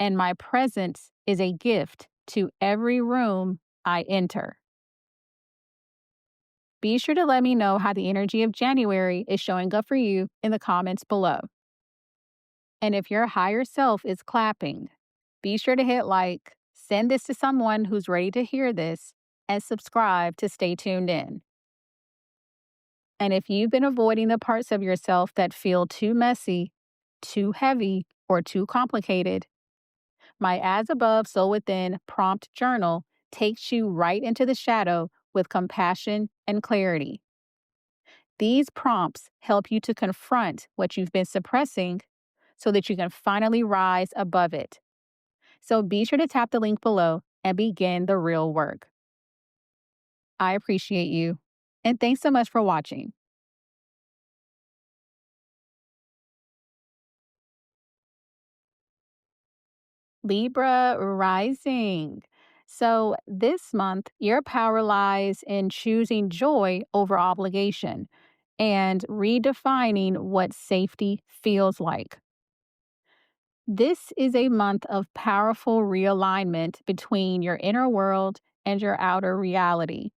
And my presence is a gift to every room I enter. Be sure to let me know how the energy of January is showing up for you in the comments below. And if your higher self is clapping, be sure to hit like, send this to someone who's ready to hear this, and subscribe to stay tuned in. And if you've been avoiding the parts of yourself that feel too messy, too heavy, or too complicated, my As Above, So Within prompt journal takes you right into the shadow with compassion and clarity. These prompts help you to confront what you've been suppressing so that you can finally rise above it. So be sure to tap the link below and begin the real work. I appreciate you, and thanks so much for watching. Libra rising. So this month, your power lies in choosing joy over obligation and redefining what safety feels like. This is a month of powerful realignment between your inner world and your outer reality.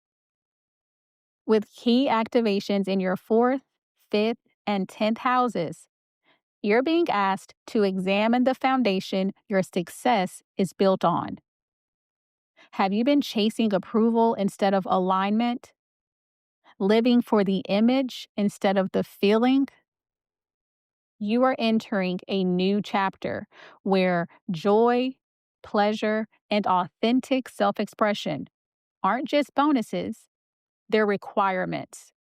With key activations in your 4th, 5th, and 10th houses, you're being asked to examine the foundation your success is built on. Have you been chasing approval instead of alignment? Living for the image instead of the feeling? You are entering a new chapter where joy, pleasure, and authentic self expression aren't just bonuses, they're requirements.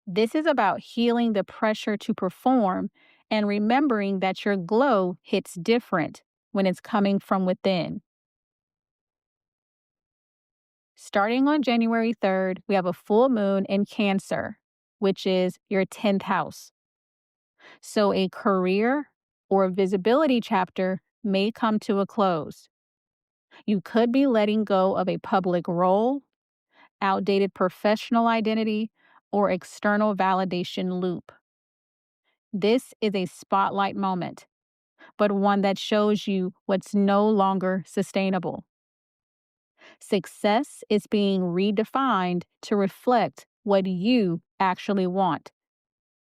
This is about healing the pressure to perform and remembering that your glow hits different when it's coming from within. Starting on January 3rd, we have a full moon in Cancer, which is your 10th house. So a career or visibility chapter may come to a close. You could be letting go of a public role, outdated professional identity, or external validation loop. This is a spotlight moment, but one that shows you what's no longer sustainable. Success is being redefined to reflect what you actually want,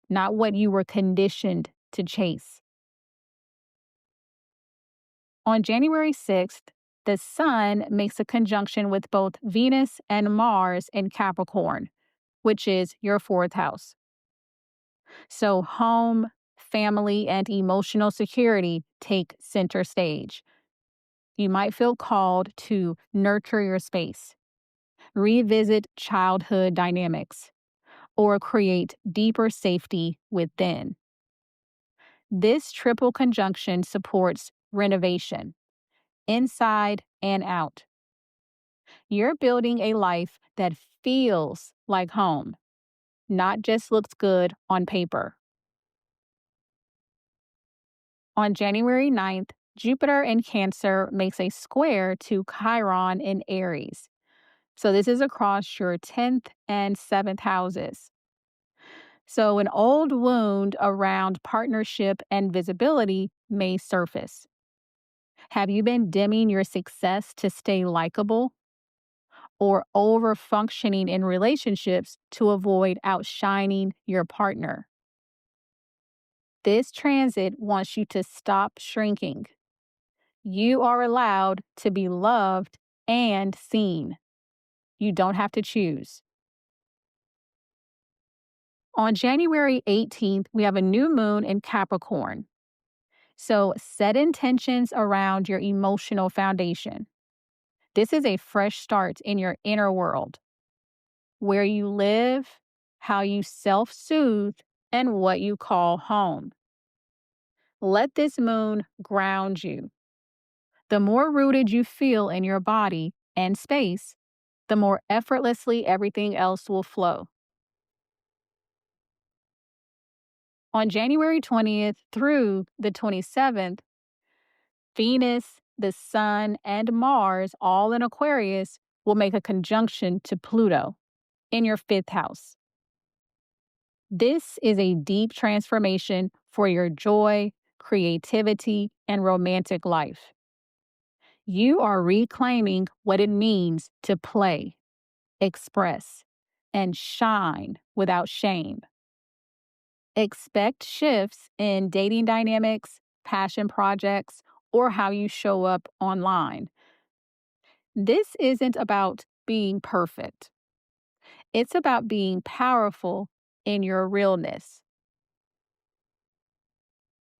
not what you were conditioned to chase. On January 6th, the Sun makes a conjunction with both Venus and Mars in Capricorn, which is your 4th house. So home, family, and emotional security take center stage. You might feel called to nurture your space, revisit childhood dynamics, or create deeper safety within. This triple conjunction supports renovation, inside and out. You're building a life that feels like home, not just looks good on paper. On January 9th, Jupiter in Cancer makes a square to Chiron in Aries. So this is across your 10th and 7th houses. So an old wound around partnership and visibility may surface. Have you been dimming your success to stay likable? Or over functioning in relationships to avoid outshining your partner? This transit wants you to stop shrinking, You are allowed to be loved and seen. You don't have to choose. On January 18th, we have a new moon in Capricorn. So set intentions around your emotional foundation. This is a fresh start in your inner world, where you live, how you self soothe, and what you call home. Let this moon ground you. The more rooted you feel in your body and space, the more effortlessly everything else will flow. On January 20th through the 27th, Venus, the Sun, and Mars, all in Aquarius, will make a conjunction to Pluto in your fifth house. This is a deep transformation for your joy, creativity, and romantic life. You are reclaiming what it means to play, express, and shine without shame. Expect shifts in dating dynamics, passion projects, or how you show up online. This isn't about being perfect. It's about being powerful in your realness.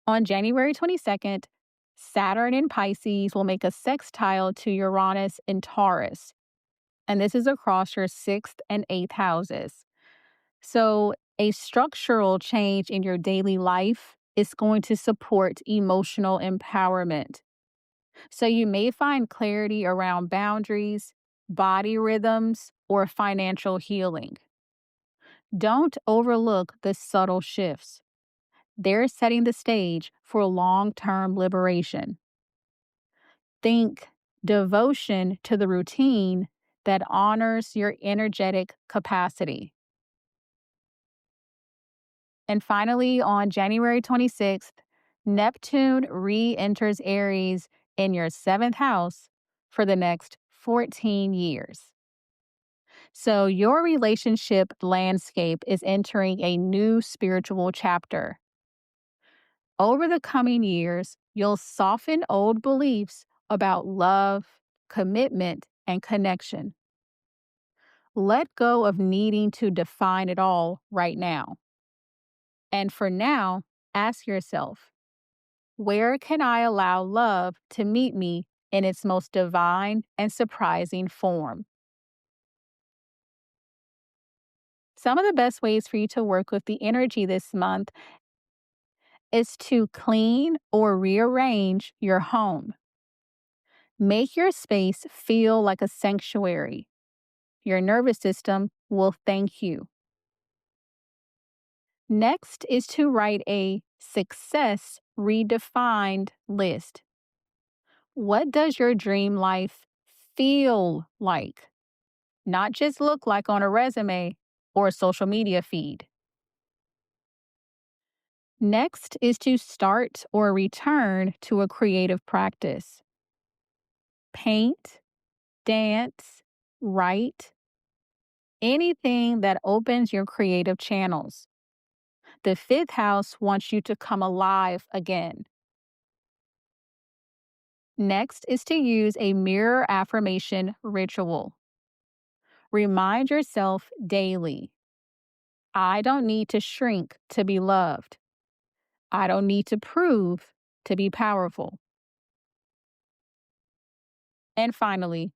On January 22nd, Saturn in Pisces will make a sextile to Uranus in Taurus. And this is across your sixth and eighth houses. So, a structural change in your daily life is going to support emotional empowerment. So, you may find clarity around boundaries, body rhythms, or financial healing. Don't overlook the subtle shifts. They're setting the stage for long-term liberation. Think devotion to the routine that honors your energetic capacity. And finally, on January 26th, Neptune re-enters Aries in your seventh house for the next 14 years. So your relationship landscape is entering a new spiritual chapter. Over the coming years, you'll soften old beliefs about love, commitment, and connection. Let go of needing to define it all right now. And for now, ask yourself, where can I allow love to meet me in its most divine and surprising form? Some of the best ways for you to work with the energy this month is to clean or rearrange your home. Make your space feel like a sanctuary. Your nervous system will thank you. Next is to write a success redefined list. What does your dream life feel like? Not just look like on a resume or a social media feed. Next is to start or return to a creative practice. Paint, dance, write, anything that opens your creative channels. The fifth house wants you to come alive again. Next is to use a mirror affirmation ritual. Remind yourself daily, I don't need to shrink to be loved. I don't need to prove to be powerful. And finally,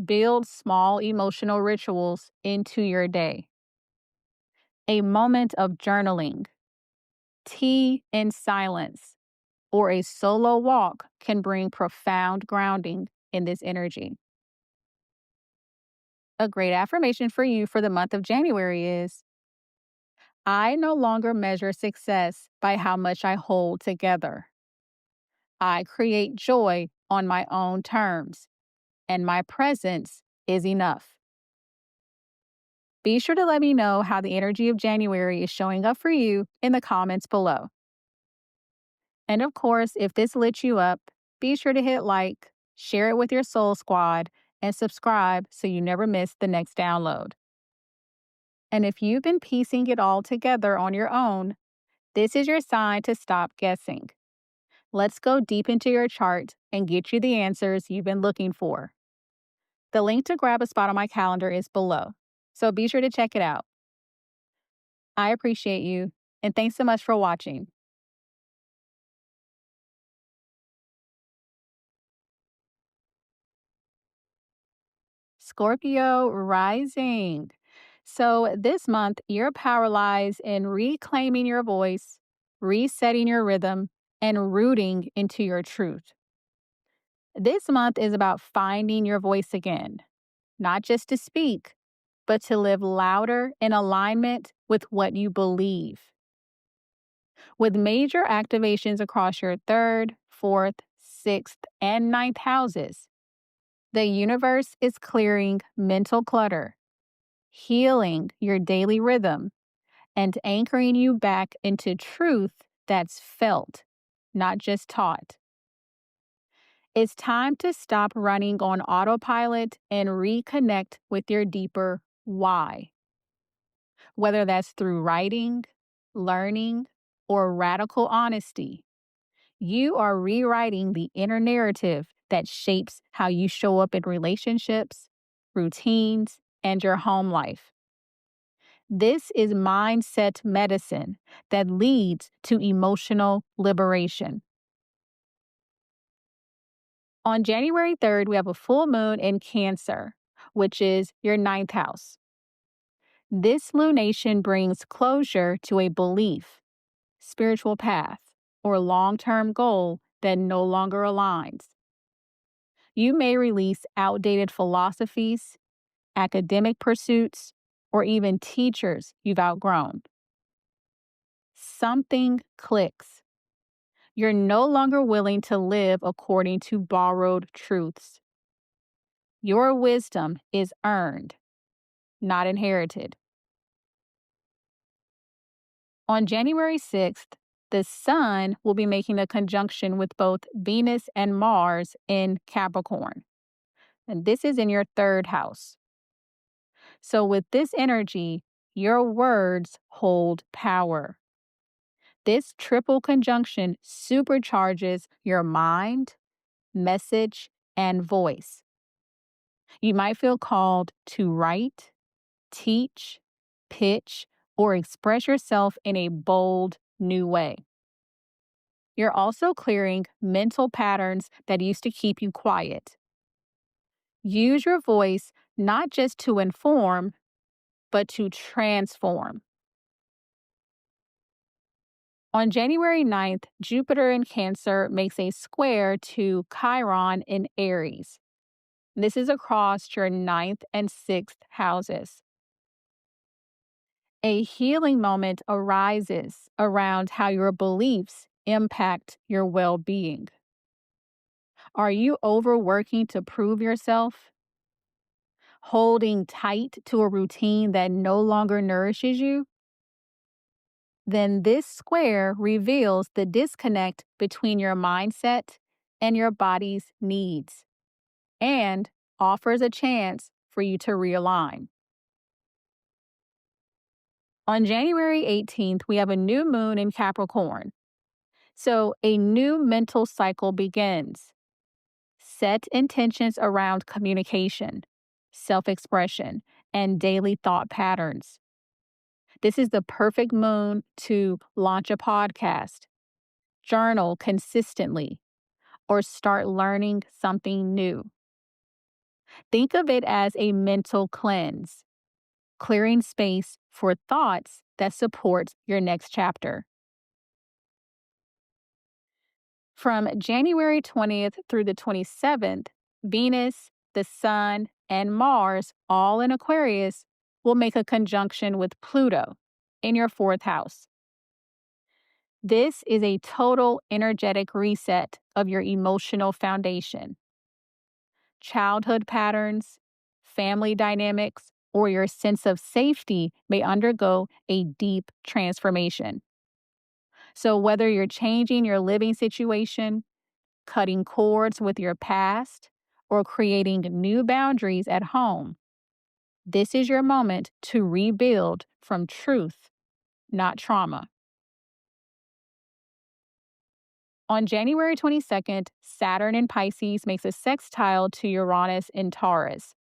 build small emotional rituals into your day. A moment of journaling, tea in silence, or a solo walk can bring profound grounding in this energy. A great affirmation for you for the month of January is, I no longer measure success by how much I hold together. I create joy on my own terms, and my presence is enough. Be sure to let me know how the energy of January is showing up for you in the comments below. And of course, if this lit you up, be sure to hit like, share it with your soul squad, and subscribe so you never miss the next download. And if you've been piecing it all together on your own, this is your sign to stop guessing. Let's go deep into your chart and get you the answers you've been looking for. The link to grab a spot on my calendar is below, so be sure to check it out. I appreciate you, and thanks so much for watching. Scorpio rising. So, this month, your power lies in reclaiming your voice, resetting your rhythm, and rooting into your truth. This month is about finding your voice again, not just to speak, but to live louder in alignment with what you believe. With major activations across your third, fourth, sixth, and ninth houses, the universe is clearing mental clutter, healing your daily rhythm, and anchoring you back into truth that's felt, not just taught. It's time to stop running on autopilot and reconnect with your deeper why. Whether that's through writing, learning, or radical honesty, you are rewriting the inner narrative that shapes how you show up in relationships, routines, and your home life. This is mindset medicine that leads to emotional liberation. On January 3rd, we have a full moon in Cancer, which is your ninth house. This lunation brings closure to a belief, spiritual path, or long term goal that no longer aligns. You may release outdated philosophies, academic pursuits, or even teachers you've outgrown. Something clicks. You're no longer willing to live according to borrowed truths. Your wisdom is earned, not inherited. On January 6th, the Sun will be making a conjunction with both Venus and Mars in Capricorn. And this is in your third house. So, with this energy, your words hold power. This triple conjunction supercharges your mind, message, and voice. You might feel called to write, teach, pitch, or express yourself in a bold, new way. You're also clearing mental patterns that used to keep you quiet. Use your voice not just to inform, but to transform. On January 9th, Jupiter in Cancer makes a square to Chiron in Aries. This is across your ninth and sixth houses. A healing moment arises around how your beliefs impact your well being. Are you overworking to prove yourself? Holding tight to a routine that no longer nourishes you? Then this square reveals the disconnect between your mindset and your body's needs and offers a chance for you to realign. On January 18th, we have a new moon in Capricorn. So a new mental cycle begins. Set intentions around communication, self expression, and daily thought patterns. This is the perfect moon to launch a podcast, journal consistently, or start learning something new. Think of it as a mental cleanse, clearing space for thoughts that support your next chapter. From January 20th through the 27th, Venus, the Sun, and Mars, all in Aquarius, will make a conjunction with Pluto in your fourth house. This is a total energetic reset of your emotional foundation. Childhood patterns, family dynamics, or your sense of safety may undergo a deep transformation. So, whether you're changing your living situation, cutting cords with your past, or creating new boundaries at home, this is your moment to rebuild from truth, not trauma. On January 22nd, Saturn in Pisces makes a sextile to Uranus in Taurus.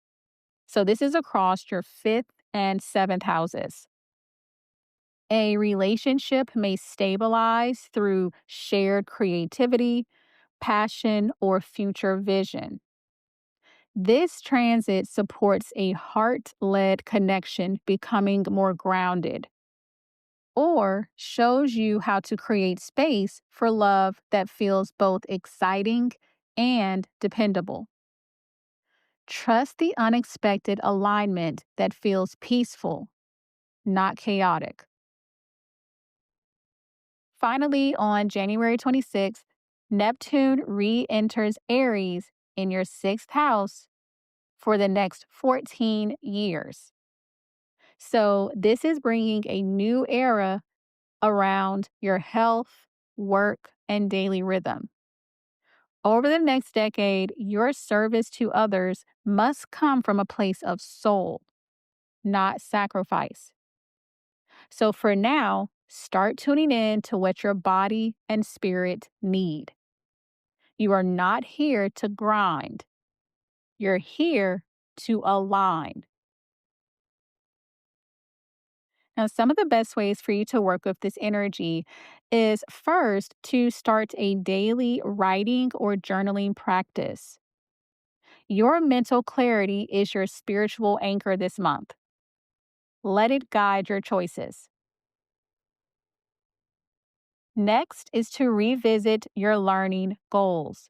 So this is across your 5th and 7th houses. A relationship may stabilize through shared creativity, passion, or future vision. This transit supports a heart led connection becoming more grounded, or shows you how to create space for love that feels both exciting and dependable. Trust the unexpected alignment that feels peaceful, not chaotic. Finally, on January 26th, Neptune re enters Aries in your 6th house for the next 14 years. So, this is bringing a new era around your health, work, and daily rhythm. Over the next decade, your service to others must come from a place of soul, not sacrifice. So, for now, start tuning in to what your body and spirit need. You are not here to grind, you're here to align. Now, some of the best ways for you to work with this energy is first to start a daily writing or journaling practice. Your mental clarity is your spiritual anchor this month. Let it guide your choices. Next is to revisit your learning goals.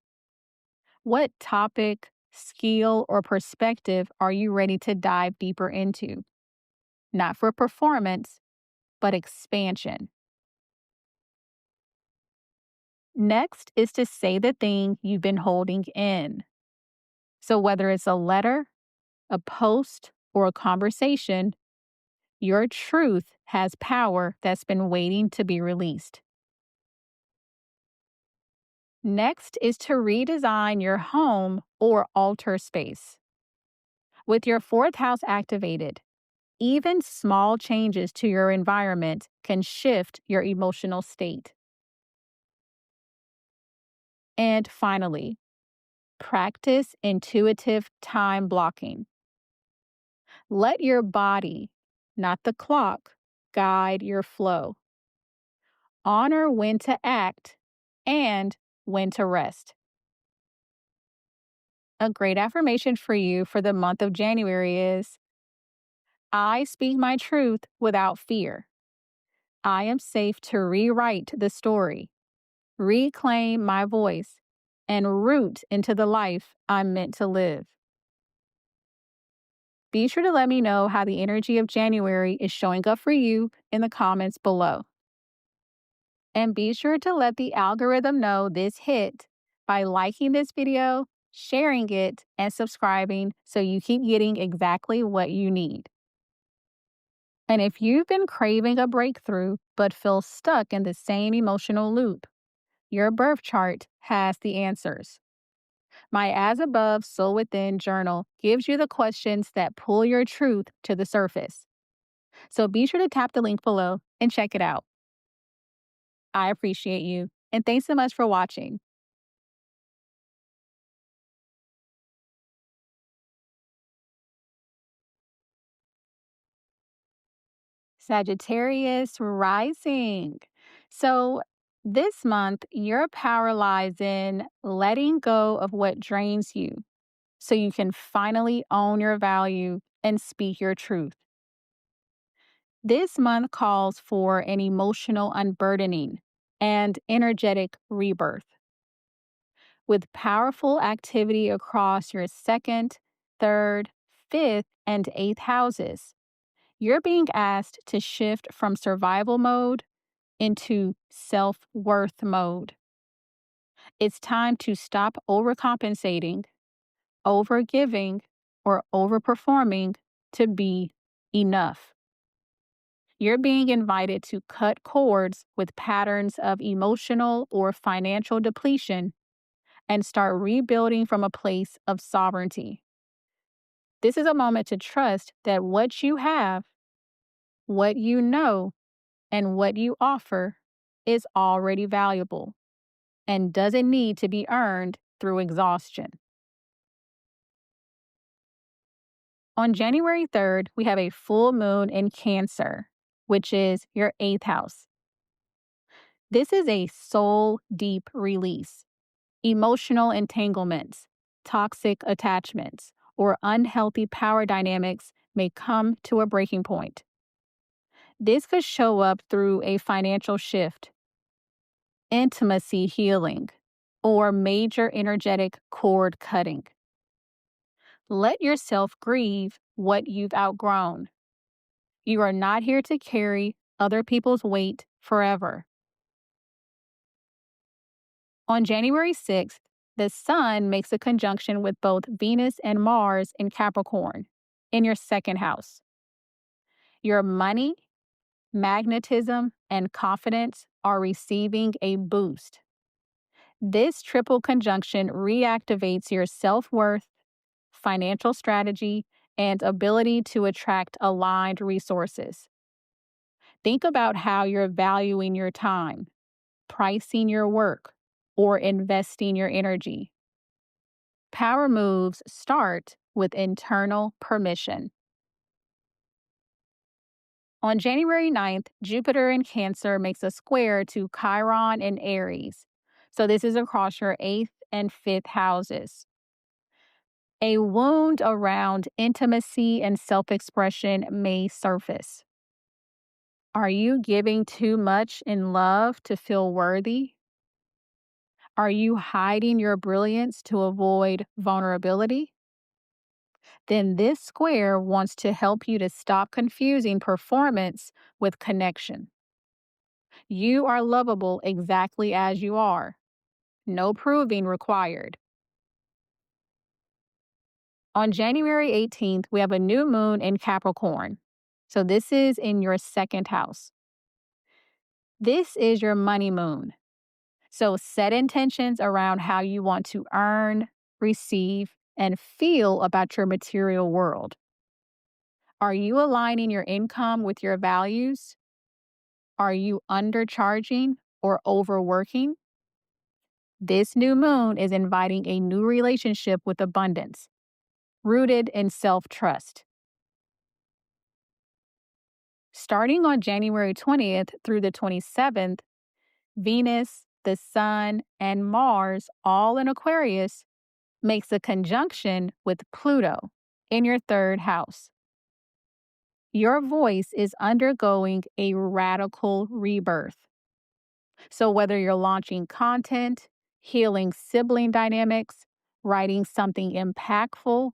What topic, skill, or perspective are you ready to dive deeper into? Not for performance, but expansion. Next is to say the thing you've been holding in. So, whether it's a letter, a post, or a conversation, your truth has power that's been waiting to be released. Next is to redesign your home or alter space. With your 4th house activated, even small changes to your environment can shift your emotional state. And finally, practice intuitive time blocking. Let your body, not the clock, guide your flow. Honor when to act and when to rest. A great affirmation for you for the month of January is: I speak my truth without fear. I am safe to rewrite the story, reclaim my voice, and root into the life I'm meant to live. Be sure to let me know how the energy of January is showing up for you in the comments below. And be sure to let the algorithm know this hit by liking this video, sharing it, and subscribing so you keep getting exactly what you need. And if you've been craving a breakthrough but feel stuck in the same emotional loop, your birth chart has the answers. My As Above, So Within journal gives you the questions that pull your truth to the surface. So be sure to tap the link below and check it out. I appreciate you, and thanks so much for watching. Sagittarius rising. So, this month, your power lies in letting go of what drains you so you can finally own your value and speak your truth. This month calls for an emotional unburdening and energetic rebirth. With powerful activity across your 2nd, 3rd, 5th, and 8th houses, you're being asked to shift from survival mode into self worth mode. It's time to stop overcompensating, overgiving, or overperforming to be enough. You're being invited to cut cords with patterns of emotional or financial depletion and start rebuilding from a place of sovereignty. This is a moment to trust that what you have, what you know, and what you offer is already valuable. and doesn't need to be earned through exhaustion. On January 3rd, we have a full moon in Cancer, which is your 8th house. This is a soul deep release. Emotional entanglements, toxic attachments, or unhealthy power dynamics may come to a breaking point. This could show up through a financial shift, intimacy healing, or major energetic cord cutting. Let yourself grieve what you've outgrown. You are not here to carry other people's weight forever. On January 6th, the Sun makes a conjunction with both Venus and Mars in Capricorn in your 2nd house. Your money, magnetism, and confidence are receiving a boost. This triple conjunction reactivates your self-worth, financial strategy, and ability to attract aligned resources. Think about how you're valuing your time, pricing your work, or investing your energy. Power moves start with internal permission. On January 9th, Jupiter in Cancer makes a square to Chiron in Aries. So this is across your 8th and 5th houses. A wound around intimacy and self-expression may surface. Are you giving too much in love to feel worthy? Are you hiding your brilliance to avoid vulnerability? Then this square wants to help you to stop confusing performance with connection. You are lovable exactly as you are. No proving required. On January 18th, we have a new moon in Capricorn. So this is in your 2nd house. This is your money moon. So set intentions around how you want to earn, receive, and feel about your material world. Are you aligning your income with your values? Are you undercharging or overworking? This new moon is inviting a new relationship with abundance, rooted in self-trust. Starting on January 20th through the 27th, Venus, the Sun, and Mars, all in Aquarius, makes a conjunction with Pluto in your 3rd house. Your voice is undergoing a radical rebirth. So whether you're launching content, healing sibling dynamics, writing something impactful,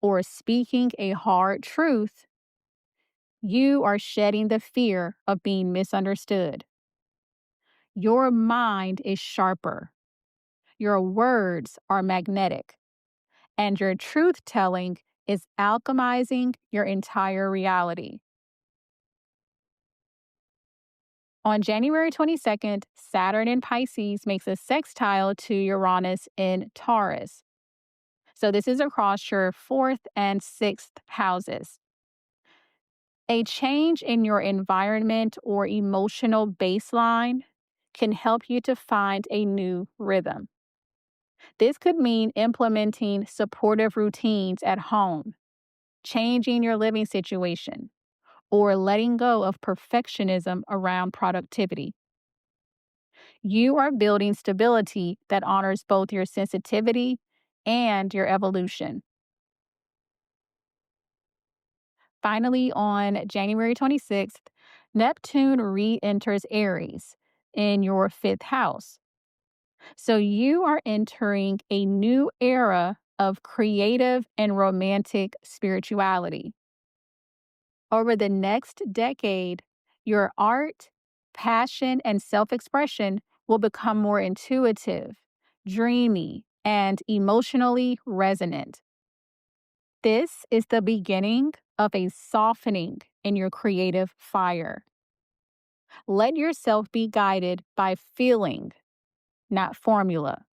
or speaking a hard truth, you are shedding the fear of being misunderstood. Your mind is sharper. Your words are magnetic. And your truth telling is alchemizing your entire reality. On January 22nd, Saturn in Pisces makes a sextile to Uranus in Taurus. So this is across your 4th and 6th houses. A change in your environment or emotional baseline can help you to find a new rhythm. This could mean implementing supportive routines at home, changing your living situation, or letting go of perfectionism around productivity. You are building stability that honors both your sensitivity and your evolution. Finally, on January 26th, Neptune re-enters Aries in your 5th house. So you are entering a new era of creative and romantic spirituality. Over the next decade, your art, passion, and self-expression will become more intuitive, dreamy, and emotionally resonant. This is the beginning of a softening in your creative fire. Let yourself be guided by feeling, not formula.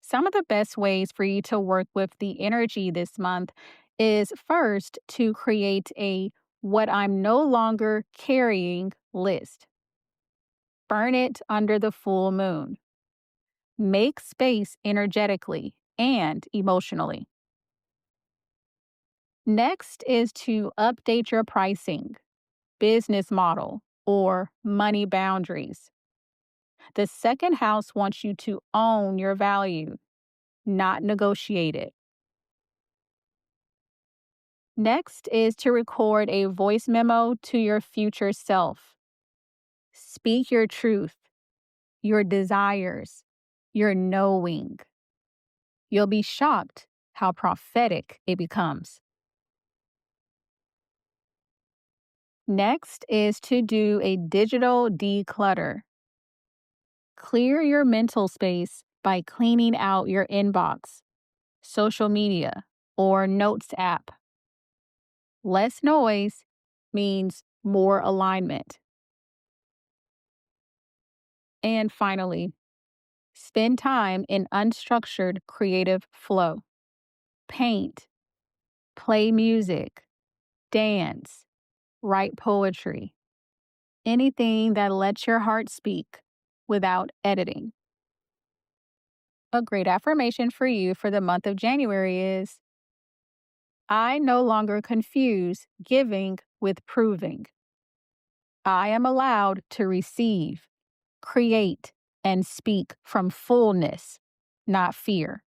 Some of the best ways for you to work with the energy this month is first to create a what I'm no longer carrying list. Burn it under the full moon. Make space energetically and emotionally. Next is to update your pricing, business model, or money boundaries. The second house wants you to own your value, not negotiate it. Next is to record a voice memo to your future self. Speak your truth, your desires, your knowing. You'll be shocked how prophetic it becomes. Next is to do a digital declutter. Clear your mental space by cleaning out your inbox, social media, or notes app. Less noise means more alignment. And finally, spend time in unstructured creative flow. Paint, play music, dance, write poetry. Anything that lets your heart speak without editing. A great affirmation for you for the month of January is, I no longer confuse giving with proving. I am allowed to receive, create, and speak from fullness, not fear.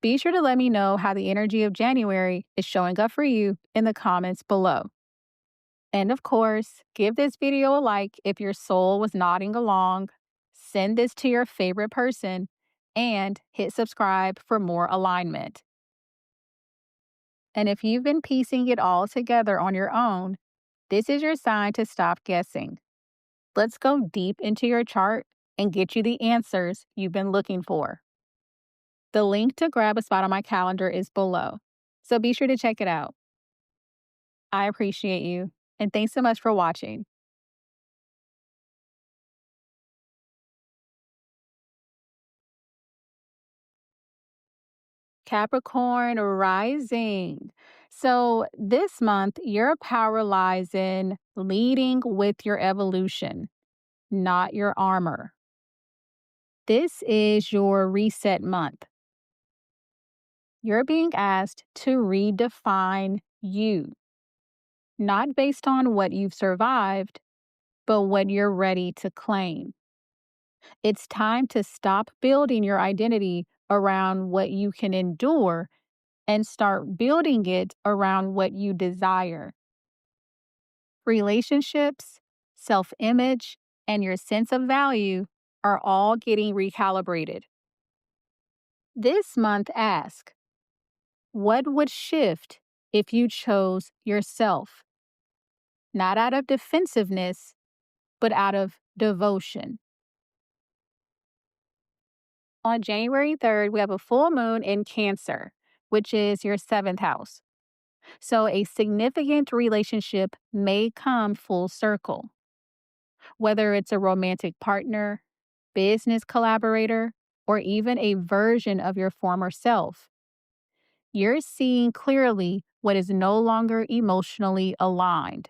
Be sure to let me know how the energy of January is showing up for you in the comments below. And of course, give this video a like if your soul was nodding along, send this to your favorite person, and hit subscribe for more alignment. And if you've been piecing it all together on your own, this is your sign to stop guessing. Let's go deep into your chart and get you the answers you've been looking for. The link to grab a spot on my calendar is below, so be sure to check it out. I appreciate you, and thanks so much for watching. Capricorn rising. So this month, your power lies in leading with your evolution, not your armor. This is your reset month. You're being asked to redefine you, not based on what you've survived, but what you're ready to claim. It's time to stop building your identity around what you can endure and start building it around what you desire. Relationships, self-image, and your sense of value are all getting recalibrated. This month, ask, what would shift if you chose yourself? Not out of defensiveness, but out of devotion. On January 3rd, we have a full moon in Cancer, which is your 7th house. So a significant relationship may come full circle. Whether it's a romantic partner, business collaborator, or even a version of your former self, you're seeing clearly what is no longer emotionally aligned.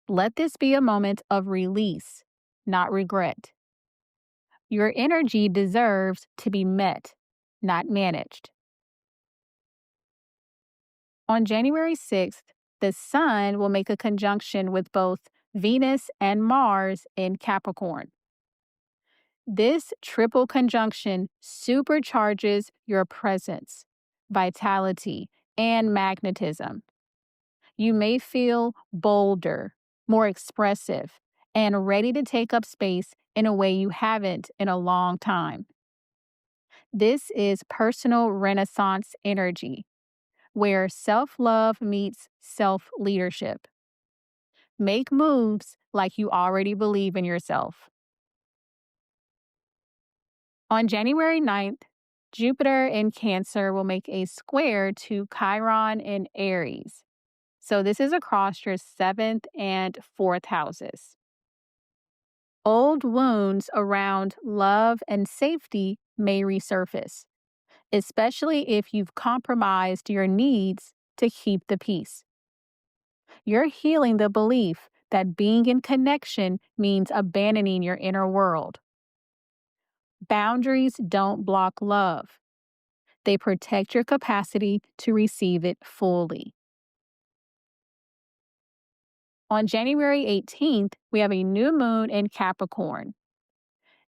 Let this be a moment of release, not regret. Your energy deserves to be met, not managed. On January 6th, the Sun will make a conjunction with both Venus and Mars in Capricorn. This triple conjunction supercharges your presence, vitality, and magnetism. You may feel bolder, more expressive, and ready to take up space in a way you haven't in a long time. This is personal renaissance energy, where self-love meets self-leadership. Make moves like you already believe in yourself. On January 9th, Jupiter in Cancer will make a square to Chiron in Aries. So this is across your 7th and 4th houses. Old wounds around love and safety may resurface, especially if you've compromised your needs to keep the peace. You're healing the belief that being in connection means abandoning your inner world. Boundaries don't block love. They protect your capacity to receive it fully. On January 18th, we have a new moon in Capricorn.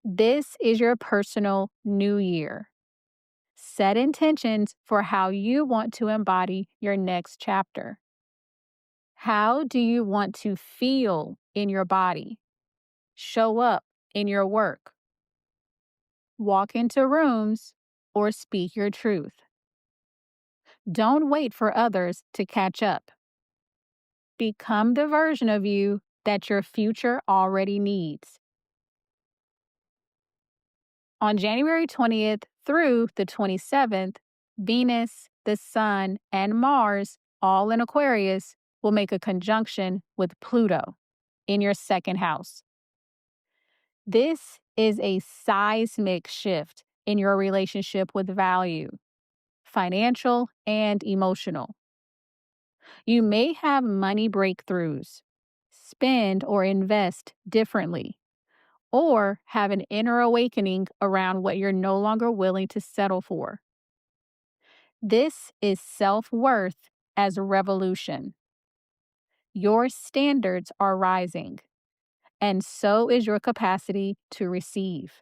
This is your personal new year. Set intentions for how you want to embody your next chapter. How do you want to feel in your body? Show up in your work? Walk into rooms or speak your truth? Don't wait for others to catch up. Become the version of you that your future already needs. On January 20th through the 27th, Venus, the Sun, and Mars, all in Aquarius, will make a conjunction with Pluto in your second house. This is a seismic shift in your relationship with value, financial and emotional. You may have money breakthroughs, spend or invest differently, or have an inner awakening around what you're no longer willing to settle for. This is self-worth as a revolution. Your standards are rising, and so is your capacity to receive.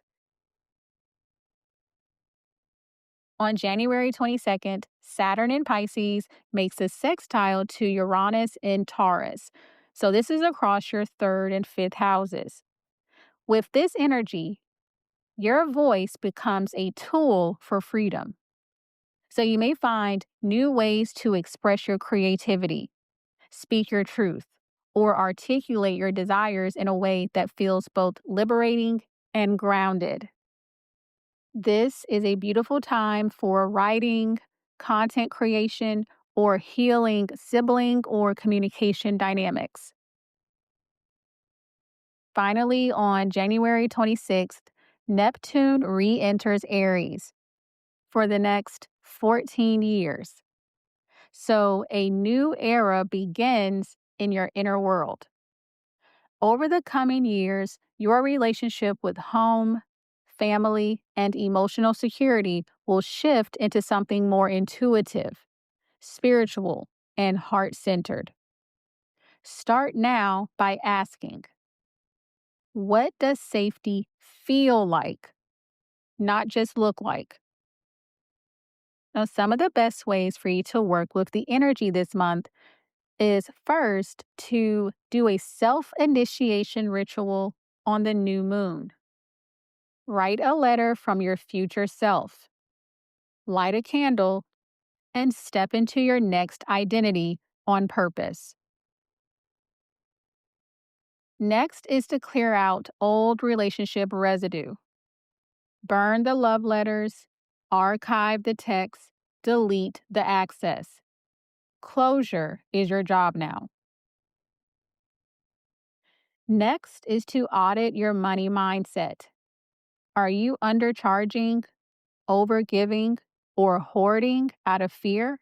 On January 22nd, Saturn in Pisces makes a sextile to Uranus in Taurus. So this is across your third and fifth houses. With this energy, your voice becomes a tool for freedom. So you may find new ways to express your creativity, speak your truth, or articulate your desires in a way that feels both liberating and grounded. This is a beautiful time for writing, content creation, or healing sibling or communication dynamics. Finally, on January 26th, Neptune re-enters Aries for the next 14 years. So a new era begins in your inner world. Over the coming years, your relationship with home, family, and emotional security will shift into something more intuitive, spiritual, and heart-centered. Start now by asking, what does safety feel like, not just look like? Now, some of the best ways for you to work with the energy this month is first to do a self-initiation ritual on the new moon. Write a letter from your future self. Light a candle and step into your next identity on purpose. Next is to clear out old relationship residue. Burn the love letters, archive the text, delete the access. Closure is your job now. Next is to audit your money mindset. Are you undercharging, overgiving, or hoarding out of fear?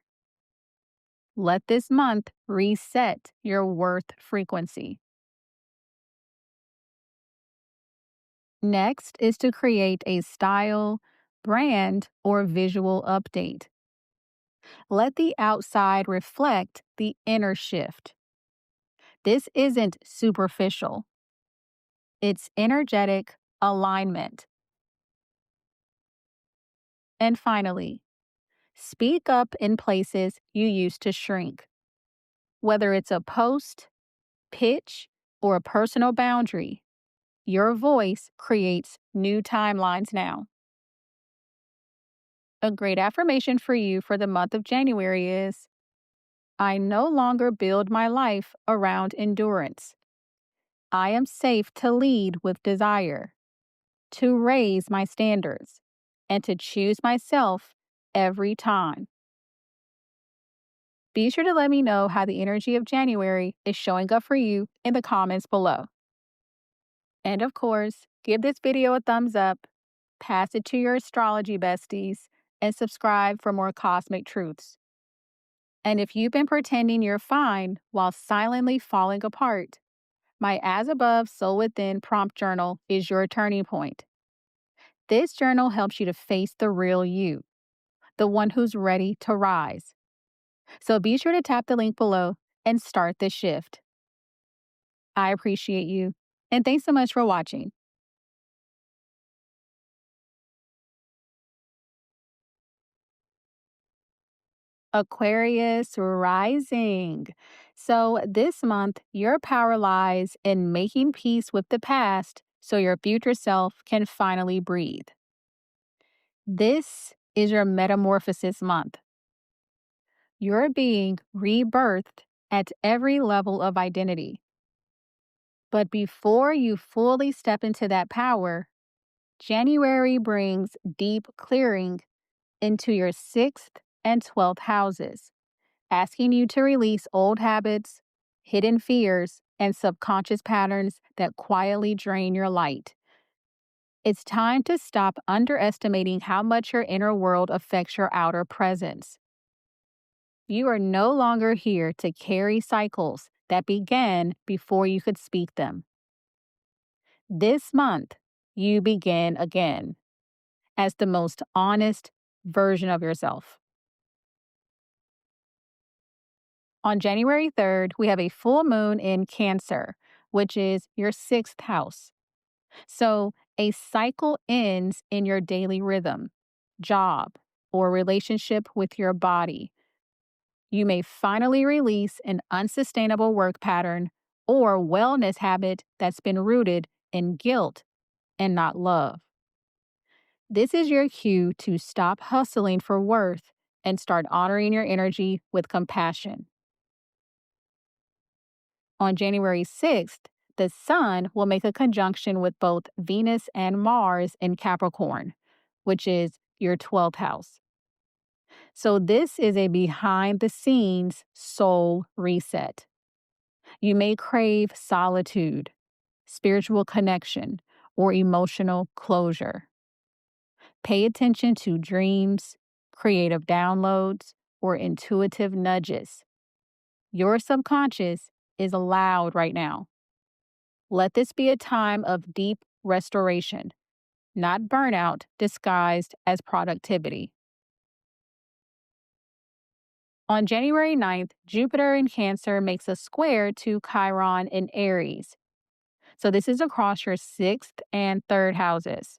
Let this month reset your worth frequency. Next is to create a style, brand, or visual update. Let the outside reflect the inner shift. This isn't superficial. It's energetic alignment. And finally, speak up in places you used to shrink. Whether it's a post, pitch, or a personal boundary, your voice creates new timelines now. A great affirmation for you for the month of January is, I no longer build my life around endurance. I am safe to lead with desire, to raise my standards, and to choose myself every time. Be sure to let me know how the energy of January is showing up for you in the comments below. And of course, give this video a thumbs up, pass it to your astrology besties, and subscribe for more cosmic truths. And if you've been pretending you're fine while silently falling apart, My As Above, So Within prompt journal is your turning point. This journal helps you to face the real you, the one who's ready to rise. So be sure to tap the link below and start this shift. I appreciate you, and thanks so much for watching. Aquarius rising. So this month, your power lies in making peace with the past so your future self can finally breathe. This is your metamorphosis month. You're being rebirthed at every level of identity. But before you fully step into that power, January brings deep clearing into your 6th and 12th houses, asking you to release old habits, hidden fears, and subconscious patterns that quietly drain your light. It's time to stop underestimating how much your inner world affects your outer presence. You are no longer here to carry cycles that began before you could speak them. This month, you begin again as the most honest version of yourself. On January 3rd, we have a full moon in Cancer, which is your 6th house. So a cycle ends in your daily rhythm, job, or relationship with your body. You may finally release an unsustainable work pattern or wellness habit that's been rooted in guilt and not love. This is your cue to stop hustling for worth and start honoring your energy with compassion. On January 6th, the Sun will make a conjunction with both Venus and Mars in Capricorn, which is your 12th house. So, this is a behind the scenes soul reset. You may crave solitude, spiritual connection, or emotional closure. Pay attention to dreams, creative downloads, or intuitive nudges. Your subconscious is loud right now. Let this be a time of deep restoration, not burnout disguised as productivity. On January 9th, Jupiter in Cancer makes a square to Chiron in Aries. So this is across your 6th and 3rd houses.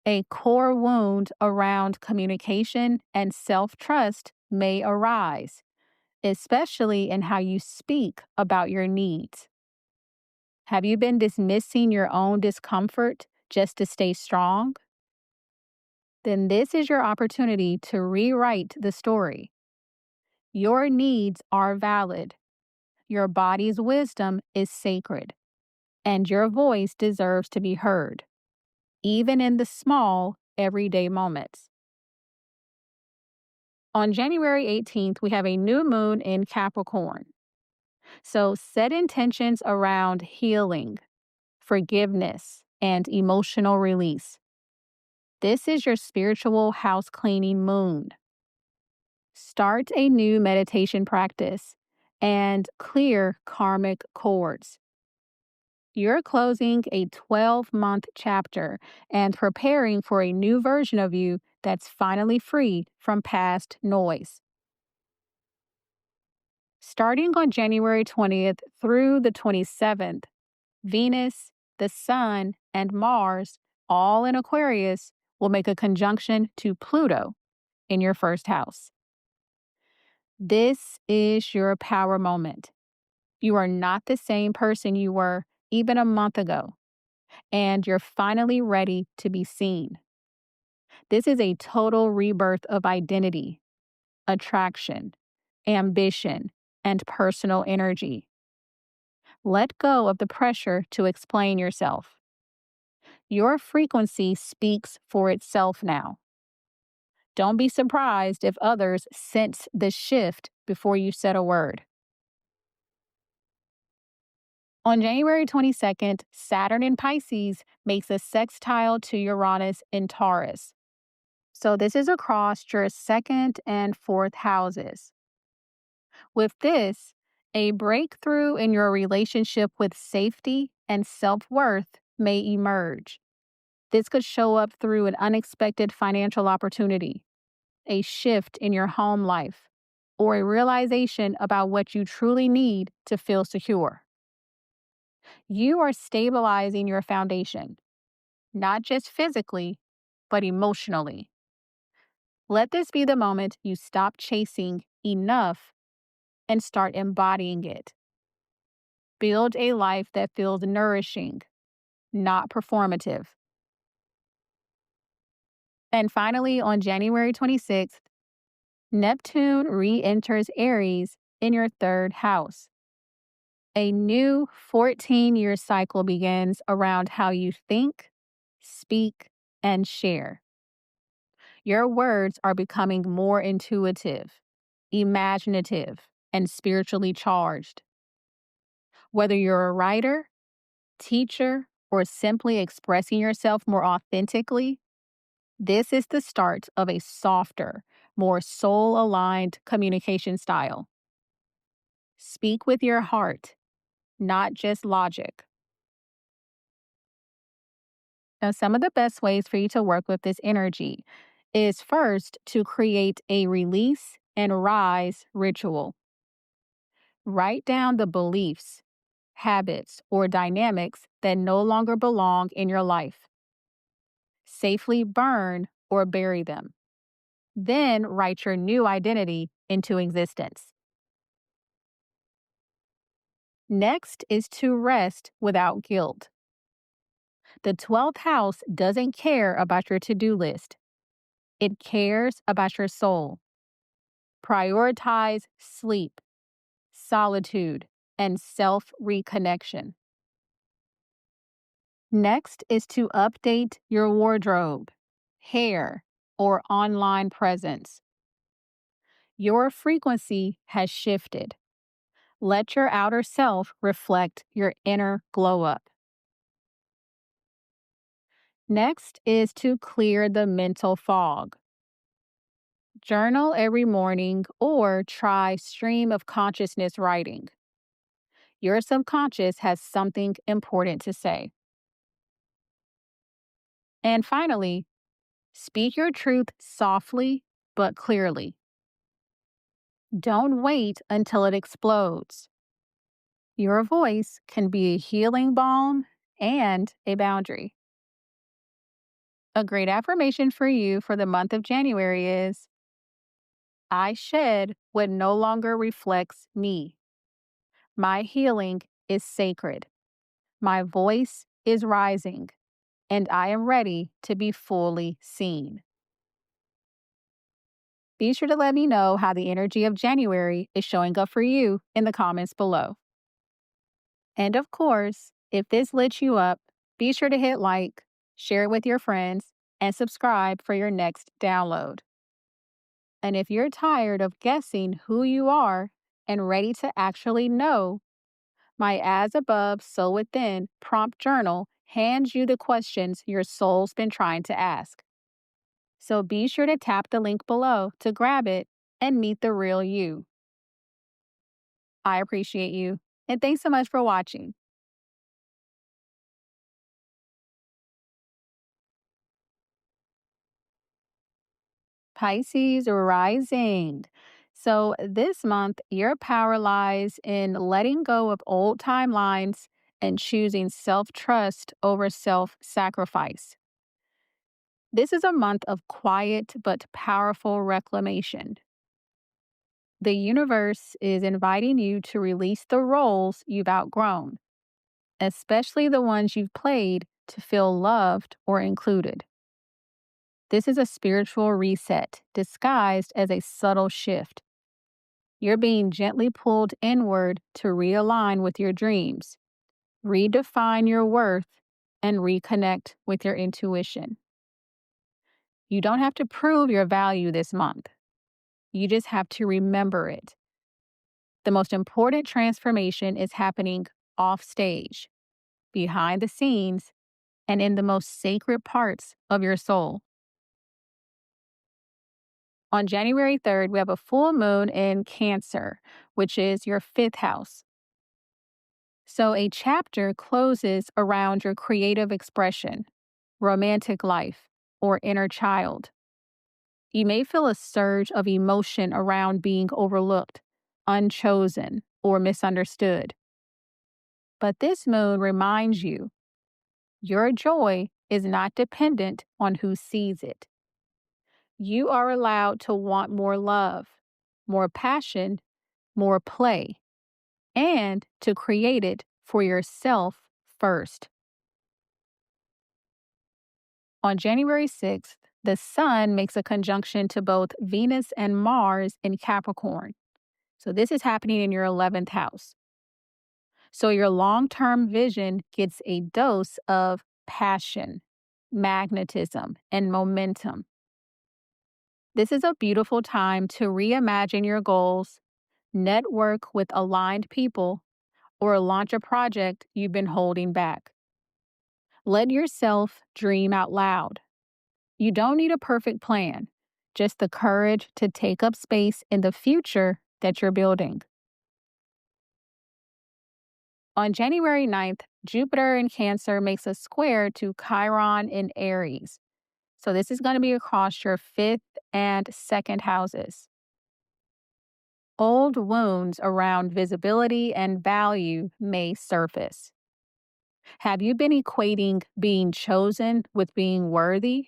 A core wound around communication and self-trust may arise, especially in how you speak about your needs. Have you been dismissing your own discomfort just to stay strong? Then this is your opportunity to rewrite the story. Your needs are valid. Your body's wisdom is sacred. And your voice deserves to be heard, even in the small, everyday moments. On January 18th, we have a new moon in Capricorn. So set intentions around healing, forgiveness, and emotional release. This is your spiritual house cleaning moon. Start a new meditation practice and clear karmic cords. You're closing a 12-month chapter and preparing for a new version of you that's finally free from past noise. Starting on January 20th through the 27th, Venus, the Sun, and Mars, all in Aquarius, will make a conjunction to Pluto in your 1st house. This is your power moment. You are not the same person you were even a month ago, and you're finally ready to be seen. This is a total rebirth of identity, attraction, ambition, and personal energy. Let go of the pressure to explain yourself. Your frequency speaks for itself now. Don't be surprised if others sense the shift before you said a word. On January 22nd, Saturn in Pisces makes a sextile to Uranus in Taurus. So this is across your 2nd and 4th houses. With this, A breakthrough in your relationship with safety and self worth may emerge. This could show up through an unexpected financial opportunity, a shift in your home life, or a realization about what you truly need to feel secure. You are stabilizing your foundation, not just physically, but emotionally. Let this be the moment you stop chasing enough and start embodying it. Build a life that feels nourishing, not performative. And finally, on January 26th, Neptune re enters Aries in your third house. A new 14-year cycle begins around how you think, speak, and share. Your words are becoming more intuitive, imaginative, and spiritually charged. Whether you're a writer, teacher, or simply expressing yourself more authentically, this is the start of a softer, more soul aligned communication style. Speak with your heart, not just logic. Now, some of the best ways for you to work with this energy is first to create a release and rise ritual. Write down the beliefs, habits, or dynamics that no longer belong in your life. Safely burn or bury them. Then write your new identity into existence. Next is to rest without guilt. The 12th house doesn't care about your to-do list. It cares about your soul. Prioritize sleep, solitude, and self-reconnection. Next is to update your wardrobe, hair, or online presence. Your frequency has shifted. Let your outer self reflect your inner glow up. Next is to clear the mental fog. Journal every morning or try stream of consciousness writing. Your subconscious has something important to say. And finally, speak your truth softly but clearly. Don't wait until it explodes. Your voice can be a healing balm and a boundary. A great affirmation for you for the month of January is: I shed what no longer reflects me. My healing is sacred. My voice is rising, and I am ready to be fully seen. Be sure to let me know how the energy of January is showing up for you in the comments below. And of course, if this lit you up, be sure to hit like, share it with your friends, and subscribe for your next download. And if you're tired of guessing who you are and ready to actually know, my As Above, So Within prompt journal hands you the questions your soul's been trying to ask. So be sure to tap the link below to grab it and meet the real you. I appreciate you, and thanks so much for watching. Pisces rising. So this month, your power lies in letting go of old timelines and choosing self-trust over self-sacrifice. This is a month of quiet but powerful reclamation. The universe is inviting you to release the roles you've outgrown, especially the ones you've played to feel loved or included. This is a spiritual reset disguised as a subtle shift. You're being gently pulled inward to realign with your dreams, redefine your worth, and reconnect with your intuition. You don't have to prove your value this month. You just have to remember it. The most important transformation is happening off stage, behind the scenes, and in the most sacred parts of your soul. On January 3rd, we have a full moon in Cancer, which is your fifth house. So a chapter closes around your creative expression, romantic life, or inner child. You may feel a surge of emotion around being overlooked, unchosen, or misunderstood. But this moon reminds you your joy is not dependent on who sees it. You are allowed to want more love, more passion, more play, and to create it for yourself first. On January 6th, the Sun makes a conjunction to both Venus and Mars in Capricorn. So this is happening in your 11th house. So your long-term vision gets a dose of passion, magnetism, and momentum. This is a beautiful time to reimagine your goals, network with aligned people, or launch a project you've been holding back. Let yourself dream out loud. You don't need a perfect plan, just the courage to take up space in the future that you're building. On January 9th, Jupiter in Cancer makes a square to Chiron in Aries. So this is going to be across your fifth and second houses. Old wounds around visibility and value may surface. Have you been equating being chosen with being worthy?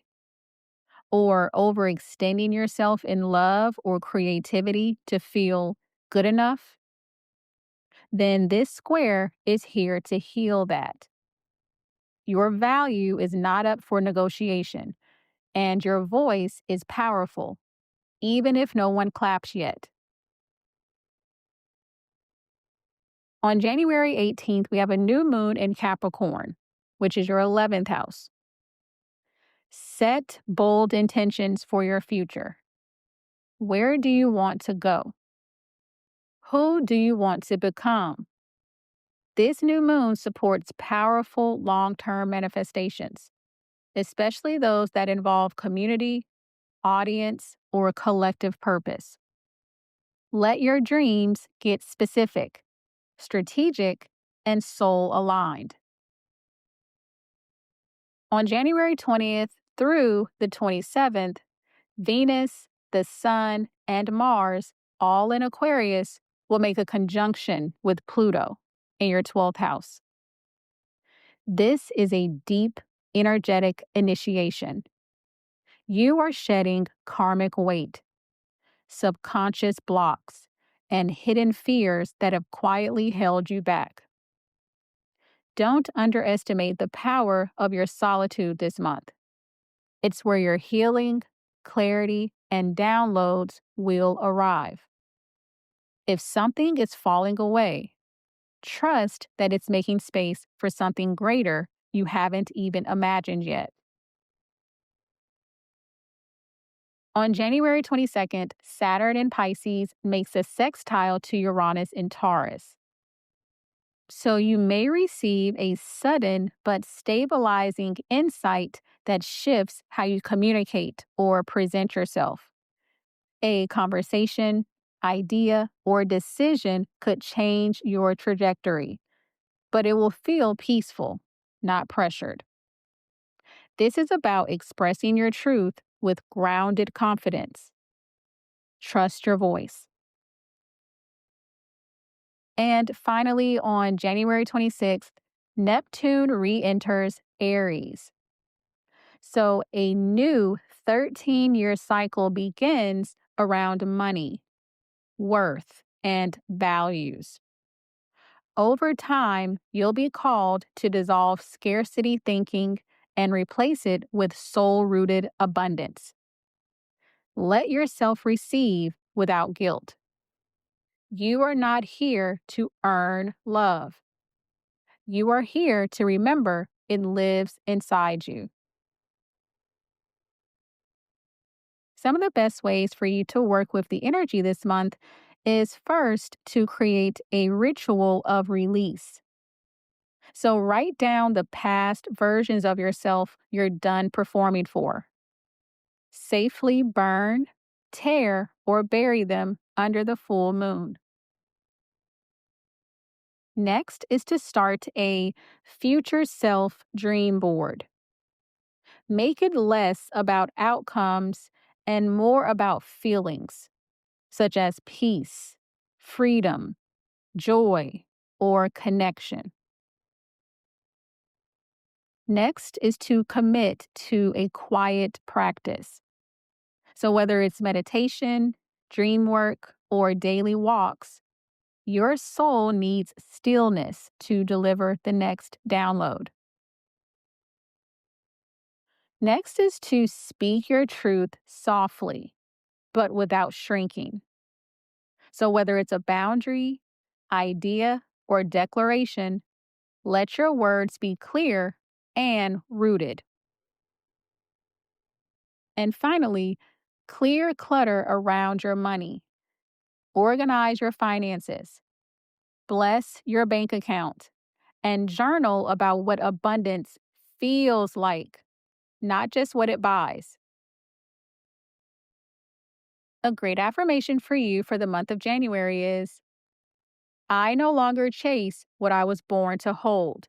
Or overextending yourself in love or creativity to feel good enough? Then this square is here to heal that. Your value is not up for negotiation, and your voice is powerful, even if no one claps yet. On January 18th, we have a new moon in Capricorn, which is your 11th house. Set bold intentions for your future. Where do you want to go? Who do you want to become? This new moon supports powerful long-term manifestations, especially those that involve community, audience, or collective purpose. Let your dreams get specific, strategic, and soul aligned. On January 20th through the 27th, Venus, the Sun, and Mars, all in Aquarius, will make a conjunction with Pluto in your 12th house. This is a deep, energetic initiation. You are shedding karmic weight, subconscious blocks, and hidden fears that have quietly held you back. Don't underestimate the power of your solitude this month. It's where your healing, clarity, and downloads will arrive. If something is falling away, trust that it's making space for something greater you haven't even imagined yet. On January 22nd, Saturn in Pisces makes a sextile to Uranus in Taurus. So you may receive a sudden but stabilizing insight that shifts how you communicate or present yourself. A conversation, idea, or decision could change your trajectory, but it will feel peaceful, not pressured. This is about expressing your truth with grounded confidence. Trust your voice. And finally, on January 26th, Neptune re-enters Aries. So a new 13-year cycle begins around money, worth, and values. Over time, you'll be called to dissolve scarcity thinking and replace it with soul-rooted abundance. Let yourself receive without guilt. You are not here to earn love. You are here to remember it lives inside you. Some of the best ways for you to work with the energy this month is first to create a ritual of release. So write down the past versions of yourself you're done performing for. Safely burn, tear, or bury them under the full moon. Next is to start a future self dream board. Make it less about outcomes and more about feelings, such as peace, freedom, joy, or connection. Next is to commit to a quiet practice. So, whether it's meditation, dream work, or daily walks, your soul needs stillness to deliver the next download. Next is to speak your truth softly, but without shrinking. So, whether it's a boundary, idea, or declaration, let your words be clear and rooted. And finally, clear clutter around your money. Organize your finances. Bless your bank account. And journal about what abundance feels like, not just what it buys. A great affirmation for you for the month of January is: I no longer chase what I was born to hold.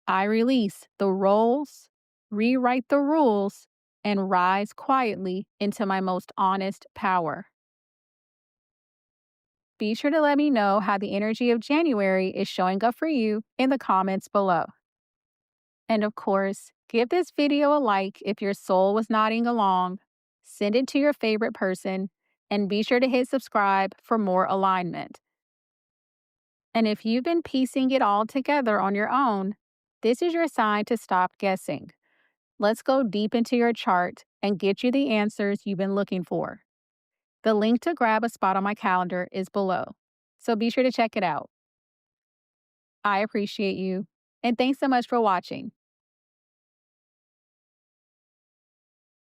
I release the roles, rewrite the rules, and rise quietly into my most honest power. Be sure to let me know how the energy of January is showing up for you in the comments below. And of course, give this video a like if your soul was nodding along, send it to your favorite person, and be sure to hit subscribe for more alignment. And if you've been piecing it all together on your own, this is your sign to stop guessing. Let's go deep into your chart and get you the answers you've been looking for. The link to grab a spot on my calendar is below, so be sure to check it out. I appreciate you, and thanks so much for watching.